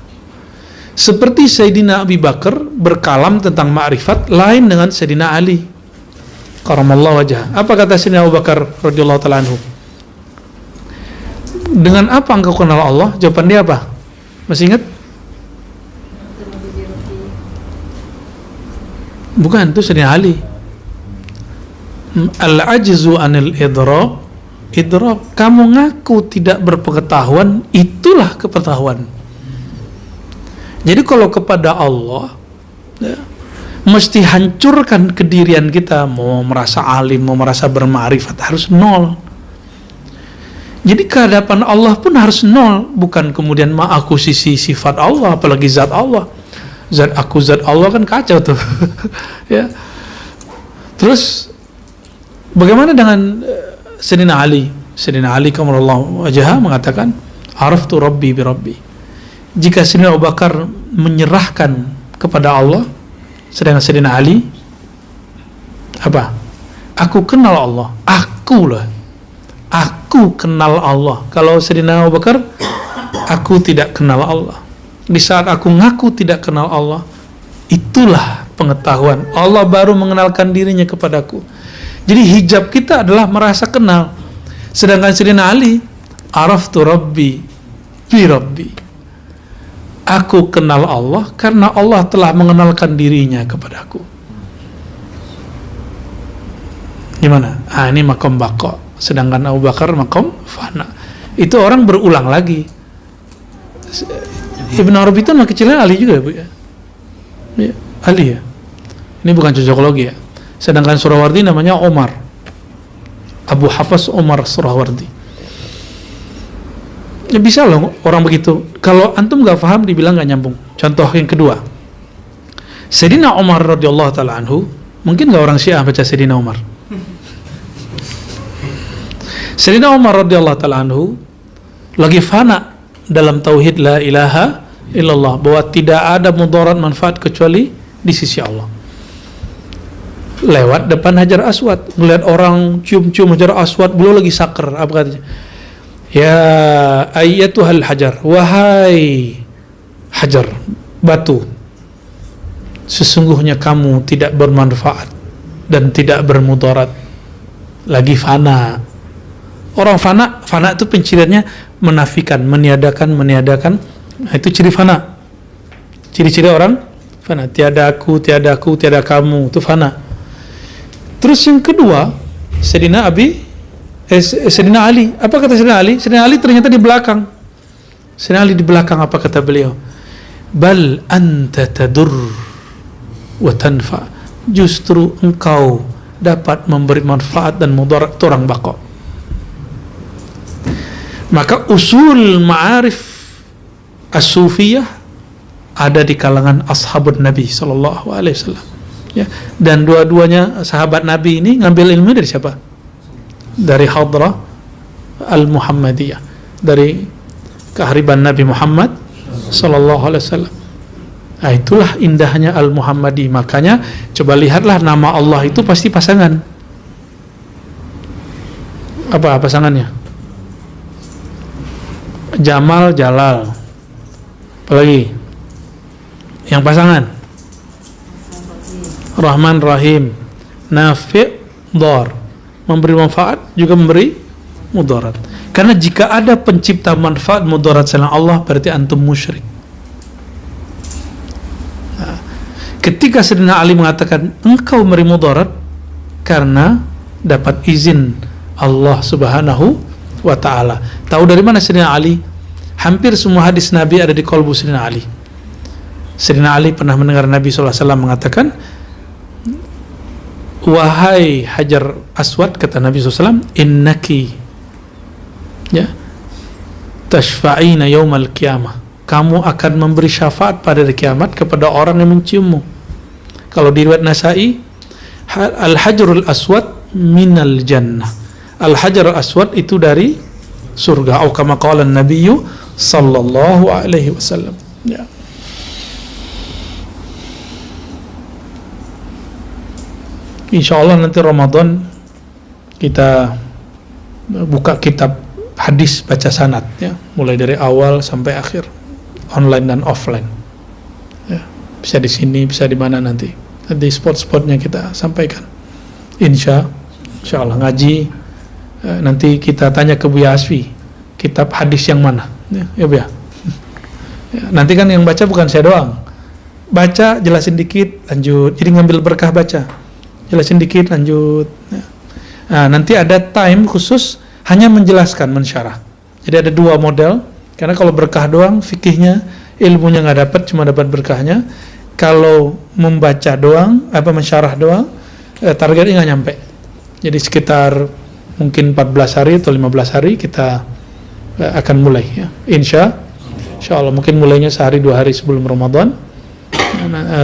Seperti Sayyidina Abi Bakar berkalam tentang ma'rifat lain dengan Sayyidina Ali karamallahu wajhah. Apa kata Sayyidina Abu Bakar radhiyallahu ta'ala anhu? Dengan apa engkau kenal Allah? Jawaban dia apa? Masih ingat? Bukan, itu Sayyidina Ali. Al-ajzu anil idrab. Kamu ngaku tidak berpengetahuan, itulah kepengetahuan. Jadi kalau kepada Allah ya, mesti hancurkan kedirian kita. Mau merasa alim, mau merasa berma'rifat, harus nol. Jadi kehadapan Allah pun harus nol. Bukan kemudian mengakusisi sifat Allah, apalagi zat Allah. Zat aku, zat Allah kan kacau tuh. Ya. Terus bagaimana dengan Sayyidina Ali? Sayyidina Ali karamallahu wajhah mengatakan, araftu rabbi bi rabbi. Jika Sayyidina Abu Bakar menyerahkan kepada Allah, sedangkan Sayyidina Ali apa? Aku kenal Allah. Aku kenal Allah. Kalau Sayyidina Abu Bakar, aku tidak kenal Allah. Di saat aku ngaku tidak kenal Allah, itulah pengetahuan. Allah baru mengenalkan dirinya kepadaku. Jadi hijab kita adalah merasa kenal. Sedangkan Sayyidina Ali, araftu rabbi bi rabbi. Aku kenal Allah karena Allah telah mengenalkan dirinya kepadaku. Gimana? Ini makom bako. Sedangkan Abu Bakar makom fana. Itu orang berulang lagi. Ibn Arabi itu anak kecilnya Ali juga ya Bu ya? Ya, Ali ya. Ini bukan cocokologi ya. Sedangkan Surawardi namanya Omar. Abu Hafs Omar Surawardi. Ya bisa loh orang begitu. Kalau antum gak paham dibilang gak nyambung. Contoh yang kedua, Sayyidina Umar radhiyallahu ta'ala anhu. Mungkin gak orang Syiah baca Sayyidina Umar? Sayyidina Umar radhiyallahu ta'ala anhu lagi fana dalam tauhid la ilaha illallah, bahwa tidak ada mudarat manfaat kecuali di sisi Allah. Lewat depan Hajar Aswad, ngeliat orang cium-cium Hajar Aswad, beliau lagi sakar. Apa katanya? Ya ayyatuhal hajar, wahai hajar, batu, sesungguhnya kamu tidak bermanfaat dan tidak bermudarat, lagi fana. Orang fana itu penciriannya menafikan, meniadakan. Nah, itu ciri fana. Ciri-ciri orang fana, tiada aku, tiada kamu, itu fana. Terus yang kedua, Sayyidina Ali. Apa kata Sayyidina Ali? Sayyidina Ali ternyata di belakang. Sayyidina Ali di belakang, apa kata beliau? Bal anta tadur wa tanfa. Justru engkau dapat memberi manfaat dan mudarat orang bako. Maka usul ma'arif as-sufiyah ada di kalangan ashabun Nabi sallallahu alaihi wasallam. Ya, dan dua-duanya sahabat Nabi ini ngambil ilmu dari siapa? Dari hadrah al-Muhammadiyah, dari kehariban Nabi Muhammad sallallahu alaihi wasallam. Nah, itulah indahnya al-Muhammadi. Makanya coba lihatlah, nama Allah itu pasti pasangan. Apa pasangannya? Jamal, Jalal. Apalagi yang pasangan? Rahman, Rahim. Nafi', Dar. Memberi manfaat juga memberi mudarat. Karena jika ada pencipta manfaat mudarat selain Allah, berarti antum musyrik. Nah, ketika Sayyidina Ali mengatakan engkau memberi mudarat karena dapat izin Allah Subhanahu wa ta'ala. Tahu dari mana Sayyidina Ali? Hampir semua hadis Nabi ada di qalbu Sayyidina Ali. Sayyidina Ali pernah mendengar Nabi SAW mengatakan, wahai Hajar Aswad, kata Nabi SAW, innaki ya tashfa'ina yaumal qiyamah, kamu akan memberi syafaat pada hari kiamat kepada orang yang menciummu. Kalau di riwayat Nasa'i, al-hajarul aswad minal jannah, al-hajarul aswad itu dari surga, atau kama qala an-nabiyyu sallallahu alaihi wasallam. Ya. Insyaallah nanti Ramadan kita buka kitab hadis baca sanad, ya, mulai dari awal sampai akhir, online dan offline. Ya, bisa di sini, bisa di mana nanti spot-spotnya kita sampaikan. Insyaallah ngaji, nanti kita tanya ke Buya Asfi, kitab hadis yang mana? Ya Buya. Ya, nanti kan yang baca bukan saya doang. Baca, jelasin dikit, lanjut. Jadi ngambil berkah baca. Jelasin dikit, lanjut. Nah, nanti ada time khusus hanya menjelaskan, mensyarah. Jadi ada dua model. Karena kalau berkah doang, fikihnya, ilmunya nggak dapat, cuma dapat berkahnya. Kalau membaca doang, mensyarah doang, targetnya nggak nyampe. Jadi sekitar mungkin 14 hari atau 15 hari kita akan mulai. Ya. Insyaallah mungkin mulainya sehari 2 hari sebelum Ramadan.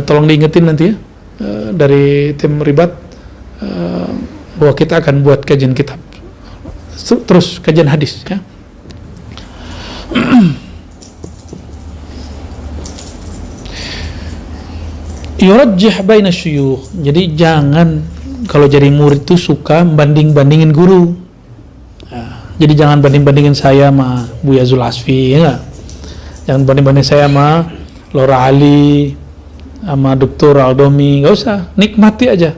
Tolong diingetin nanti ya. Dari tim ribat bahwa kita akan buat kajian kitab, terus kajian hadis, ya. Yurajjih baina syuyukh. Jadi jangan, kalau jadi murid itu suka banding-bandingin guru. Jadi jangan banding-bandingin saya sama Buya Zulasfi, ya enggak? Jangan banding-bandingin saya sama Laura Ali, sama Dr. Aldomi, nggak usah, nikmati aja.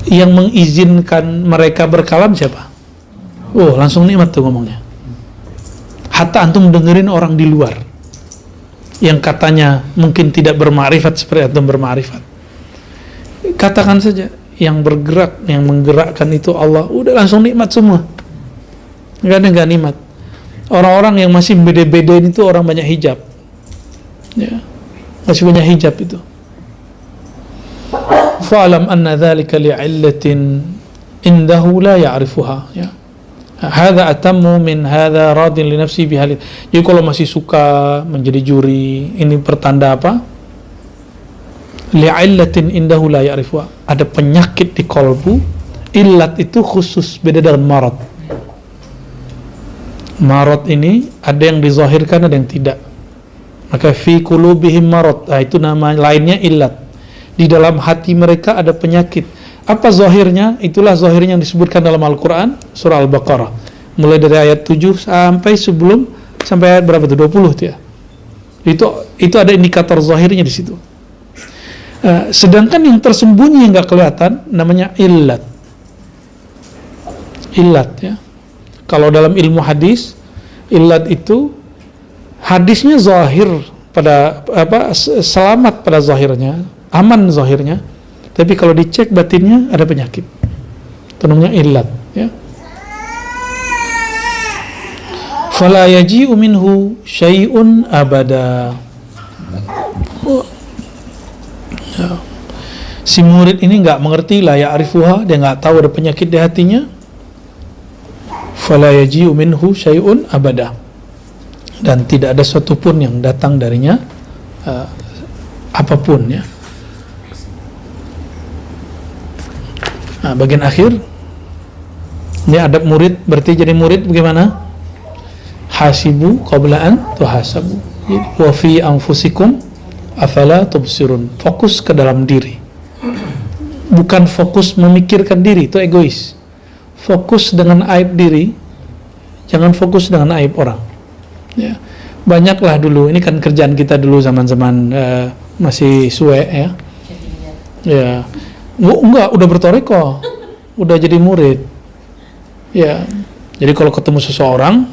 Yang mengizinkan mereka berkalam siapa? Oh, langsung nikmat tuh ngomongnya. Hatta antum dengerin orang di luar yang katanya mungkin tidak bermakrifat seperti antum bermakrifat. Katakan saja, yang bergerak, yang menggerakkan itu Allah, udah langsung nikmat semua. Nggak nikmat. Orang-orang yang masih beda-bedain itu orang banyak hijab. Ya. Masih banyak hijab itu. Fa'lam anna dzalika li'illatin indahu la ya'rifuha, ya. Hadza atammu min hadza radin li nafsi bihal. Jadi kalau masih suka menjadi juri, ini pertanda apa? Li'illatin indahu la ya'rifuha. Ada penyakit di kalbu. Illat itu khusus, beda dengan marad. Marad ini ada yang dizahirkan, ada yang tidak. Maka fi qulubihim marad, itu nama lainnya illat. Di dalam hati mereka ada penyakit. Apa zahirnya? Itulah zahirnya yang disebutkan dalam Al-Quran, surah Al-Baqarah, mulai dari ayat 7 sampai ayat berapa tuh? 20 tuh ya. Itu ada indikator zahirnya di situ. Sedangkan yang tersembunyi yang nggak kelihatan namanya illat. Illat ya. Kalau dalam ilmu hadis, illat itu hadisnya zahir pada selamat pada zahirnya, aman zahirnya, tapi kalau dicek batinnya ada penyakit. Itu namanya illat ya. Fala yaji'u minhu syai'un abada. Ya. Si murid ini nggak mengerti la ya'rifuha, dia nggak tahu ada penyakit di hatinya. Fala yaji'u minhu syai'un abada, dan tidak ada suatu pun yang datang darinya apapun ya. Nah, bagian akhir ini adab murid, berarti jadi murid bagaimana? Hasibu qabla an tuhasabu wa fi anfusikum afala tubsirun. Fokus ke dalam diri, bukan fokus memikirkan diri, itu egois. Fokus dengan aib diri, jangan fokus dengan aib orang ya. Banyaklah dulu, ini kan kerjaan kita dulu zaman-zaman masih suwe ya. Ya enggak, udah bertoriko, udah jadi murid ya. Jadi kalau ketemu seseorang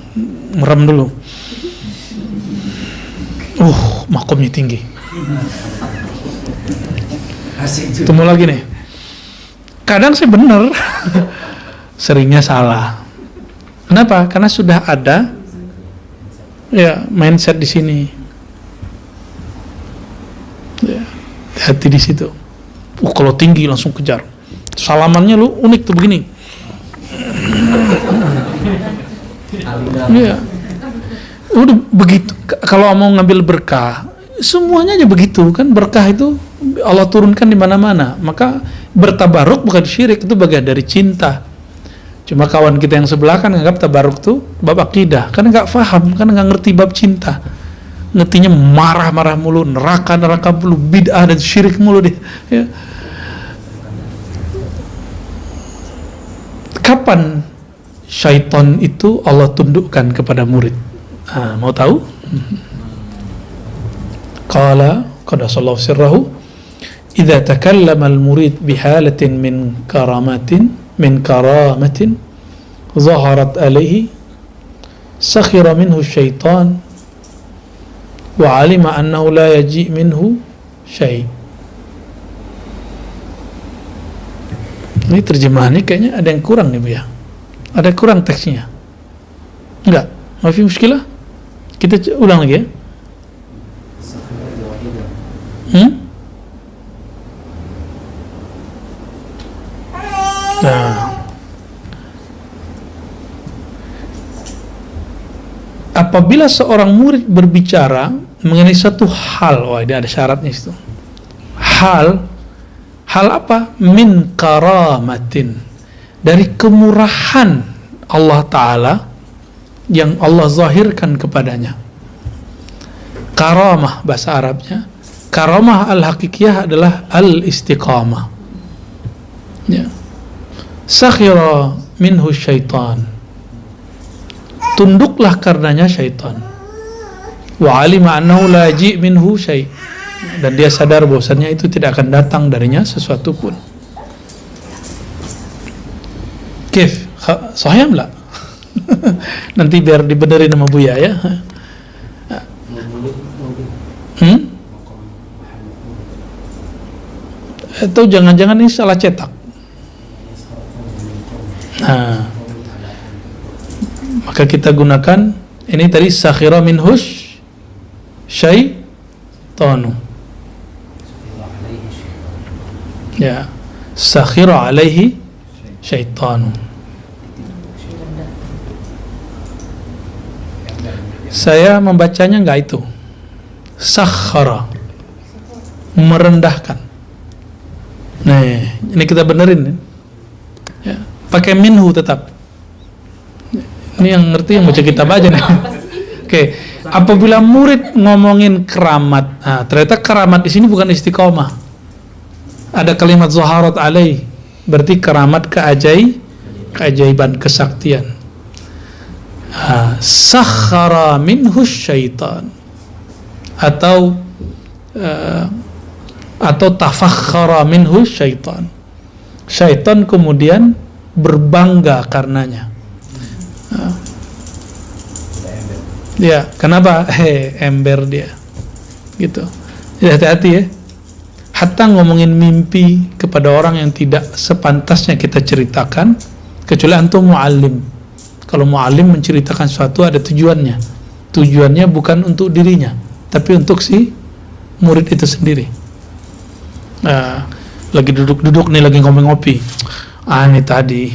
merem dulu, makomnya tinggi. Ketemu lagi nih, kadang sih bener seringnya salah. Kenapa? Karena sudah ada ya mindset di sini ya, hati di situ. Kalau tinggi langsung kejar, salamannya lu unik tuh begini. Ya, udah begitu. Kalau mau ngambil berkah, semuanya aja begitu kan. Berkah itu Allah turunkan di mana-mana. Maka bertabaruk bukan syirik, itu bagian dari cinta. Cuma kawan kita yang sebelah kan nganggap tabaruk tuh bab akidah, karena nggak paham, karena nggak ngerti bab cinta. Ngertinya marah-marah mulu, neraka mulu, bid'ah dan syirik mulu deh. Ya. Kapan syaitan itu Allah tundukkan kepada murid? Mau tahu? Qala qadasallahu sirrahu idza takallama al-murid bihalatin min karamatin zaharat alaihi sakhira minhu syaitan wa alima annahu la yaji' minhu syai'. Ini terjemahannya kayaknya ada yang kurang nih Bu ya. Ada kurang teksnya? Enggak? Mafi muskilah? Kita ulang lagi ya. Nah, apabila seorang murid berbicara mengenai satu hal, ini ada syaratnya itu. Hal apa? Min karamatin, dari kemurahan Allah Ta'ala yang Allah zahirkan kepadanya. Karamah bahasa Arabnya, karamah al-hakikiyah adalah al-istiqamah ya. Sakhira minhu syaitan, tunduklah karenanya syaitan. Wa alima annahu la yaji' minhu syai', dan dia sadar bahwasannya itu tidak akan datang darinya sesuatu pun. Kif? Sahih enggak? Nanti biar dibenerin sama Buya ya. Atau jangan-jangan ini salah cetak. Nah, maka kita gunakan ini tadi sakhira minhush syaitanu ya, sakhira alaihi syaitanu. Saya membacanya enggak itu sakhara, merendahkan. Nah, ini kita benerin ya, pakai minhu tetap. Ini yang ngerti yang baca kitab aja nih. Oke, apabila murid ngomongin keramat, ternyata keramat di sini bukan istiqomah. Ada kalimat zaharat alaih, berarti keramat keajaiban, kesaktian. Sakhara minhu syaitan, atau atau tafakhara minhu syaitan. Syaitan kemudian berbangga karenanya. Ya, kenapa? Ember dia. Gitu. Jadi hati-hati ya. Hatta ngomongin mimpi kepada orang yang tidak sepantasnya kita ceritakan, kecuali antum mu'allim. Kalau mu'allim menceritakan sesuatu ada tujuannya. Tujuannya bukan untuk dirinya, tapi untuk si murid itu sendiri. Lagi duduk-duduk nih, lagi ngopi-ngopi. Ini tadi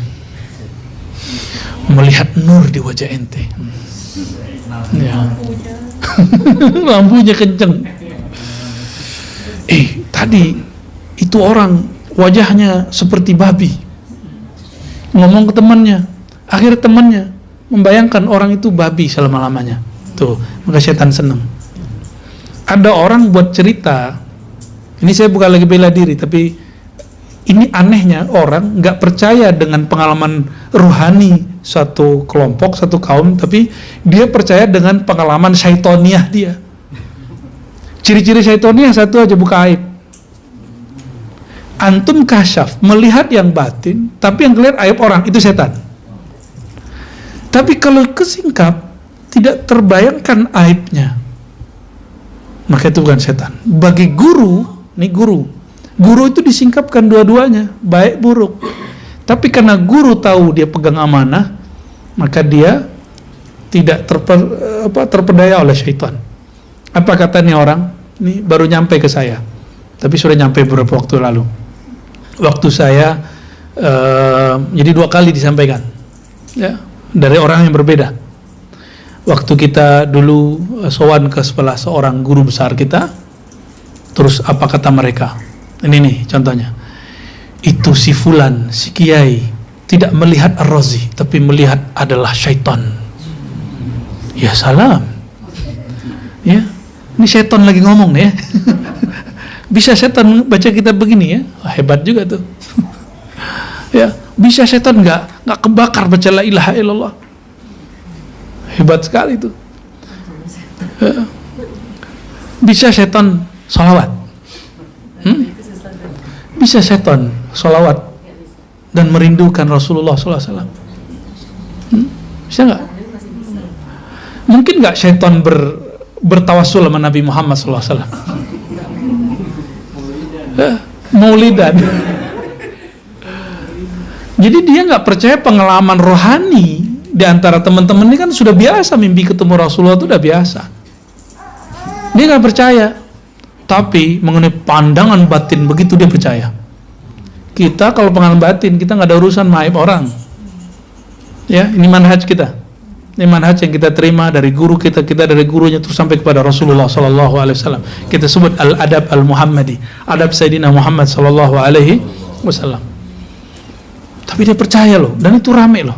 melihat nur di wajah ente. Ya. Lampunya kenceng. Tadi itu orang wajahnya seperti babi. Ngomong ke temannya, akhirnya temannya membayangkan orang itu babi selama-lamanya. Tuh, maka setan senang. Ada orang buat cerita, ini saya bukan lagi bela diri, tapi ini anehnya orang nggak percaya dengan pengalaman ruhani satu kelompok, satu kaum, tapi dia percaya dengan pengalaman syaitoniah dia. Ciri-ciri syaitoniah satu aja, buka aib. Antum kasyaf, melihat yang batin, tapi yang kelihatan aib orang, itu setan. Tapi kalau kesingkap, tidak terbayangkan aibnya, maka itu bukan setan. Bagi guru, nih guru itu disingkapkan dua-duanya, baik buruk. Tapi karena guru tahu dia pegang amanah, maka dia tidak terpedaya oleh syaitan. Apa kata nih orang? Ini baru nyampe ke saya, tapi sudah nyampe beberapa waktu lalu. Waktu saya jadi 2 kali disampaikan, ya, dari orang yang berbeda. Waktu kita dulu sowan ke seorang guru besar kita, terus apa kata mereka? Ini nih contohnya. Itu si fulan, si kiai tidak melihat ar-razi, tapi melihat adalah syaitan. Ya salam. Ya, ini syaitan lagi ngomong nih ya. Bisa setan baca kitab begini ya? Hebat juga tuh. Ya, bisa setan nggak kebakar baca la ilaha illallah. Hebat sekali tuh. Ya. Bisa setan sholawat. Bisa setan sholawat dan merindukan Rasulullah SAW. Bisa nggak? Mungkin nggak setan bertawassul sama Nabi Muhammad SAW? Maulidan. Jadi dia nggak percaya pengalaman rohani di antara teman-teman ini kan sudah biasa, mimpi ketemu Rasulullah itu udah biasa. Dia nggak percaya, tapi mengenai pandangan batin begitu dia percaya. Kita kalau pengalaman batin kita nggak ada urusan maib orang. Ya, ini manhaj kita. Ini manhaj yang kita terima dari guru kita dari gurunya terus sampai kepada Rasulullah sallallahu alaihi wasallam. Kita sebut al-adab al-Muhammadi, adab Sayyidina Muhammad sallallahu alaihi wasallam. Tapi dia percaya loh, dan itu rame loh.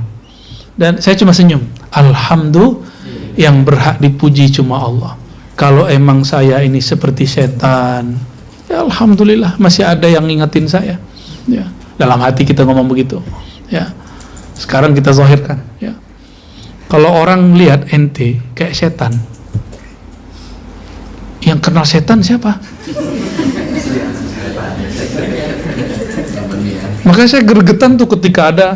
Dan saya cuma senyum. Alhamdulillah, yang berhak dipuji cuma Allah. Kalau emang saya ini seperti setan, ya alhamdulillah masih ada yang ngingetin saya. Ya, dalam hati kita ngomong begitu. Ya. Sekarang kita zahirkan, ya. Kalau orang lihat ente kayak setan, yang kenal setan siapa? Makanya saya gergetan tuh ketika ada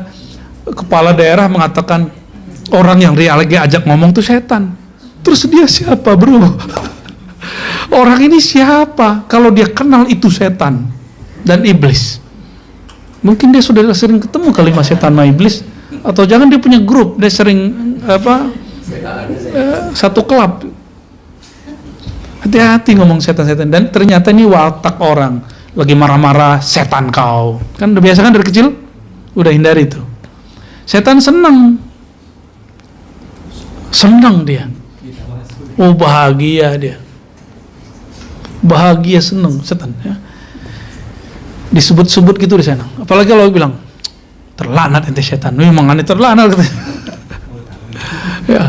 kepala daerah mengatakan orang yang dia lagi ajak ngomong tuh setan. Terus dia siapa, bro? Orang ini siapa? Kalau dia kenal itu setan dan iblis. Mungkin dia sudah sering ketemu kalimat setan sama iblis. Atau jangan dia punya grup, dia sering satu klub. Hati-hati ngomong setan-setan. Dan ternyata ini watak orang lagi marah-marah, setan kau. Kan udah biasa kan dari kecil, udah hindari itu. Setan senang dia. Oh bahagia dia, bahagia senang setan. Ya. Disebut-sebut gitu di sana. Apalagi kalau bilang terlanat ente setan, memang aneh terlanat katanya. Ya.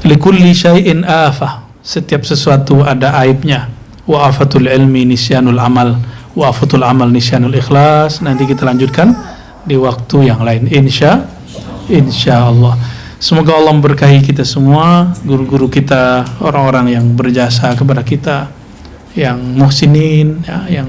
Likulli syai'in afah, setiap sesuatu ada aibnya. Wa afatul ilmi nisyanul amal, wa afatul amal nisyanul ikhlas. Nanti kita lanjutkan di waktu yang lain, insya Allah. Semoga Allah memberkahi kita semua, guru-guru kita, orang-orang yang berjasa kepada kita, yang muhsinin, ya,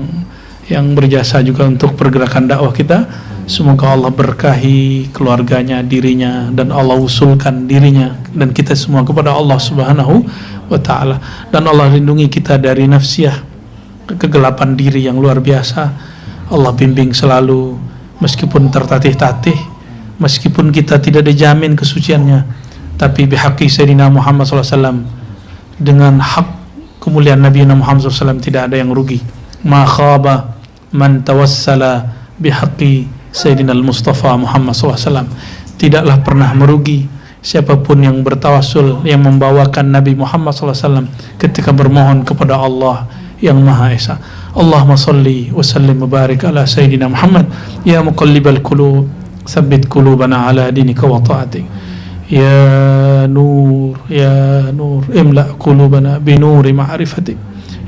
yang berjasa juga untuk pergerakan dakwah kita. Semoga Allah berkahi keluarganya, dirinya, dan Allah usulkan dirinya dan kita semua kepada Allah Subhanahu wa ta'ala, dan Allah lindungi kita dari nafsiyah, kegelapan diri yang luar biasa. Allah bimbing selalu meskipun tertatih-tatih, meskipun kita tidak dijamin kesuciannya, tapi bihaqqi Sayyidina Muhammad SAW, dengan hak kemuliaan Nabi Muhammad SAW, tidak ada yang rugi. Ma khaba man tawassala bihaqqi Sayyidina Al-Mustafa Muhammad SAW. Tidaklah pernah merugi siapapun yang bertawassul, yang membawakan Nabi Muhammad SAW ketika bermohon kepada Allah yang Maha Esa. Allahumma salli wa sallim wa barik ala Sayyidina Muhammad. Ya muqallibal qulub tsabbit qulubana ala dinika wa ta'atik. Ya nur imla qulubana binuri ma'rifatik.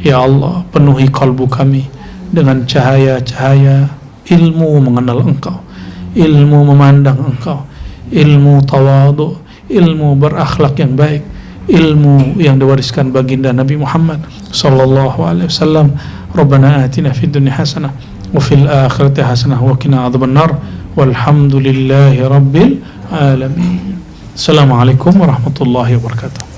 Ya Allah, penuhi kalbu kami dengan cahaya-cahaya ilmu mengenal Engkau, ilmu memandang Engkau, ilmu tawadu, ilmu berakhlak yang baik, ilmu yang diwariskan baginda Nabi Muhammad sallallahu alaihi wasallam. Rabbana atina fid dunya hasanah wa fil akhirati hasanah wa qina adzabannar. Walhamdulillahi rabbil alamin. Assalamualaikum warahmatullahi wabarakatuh.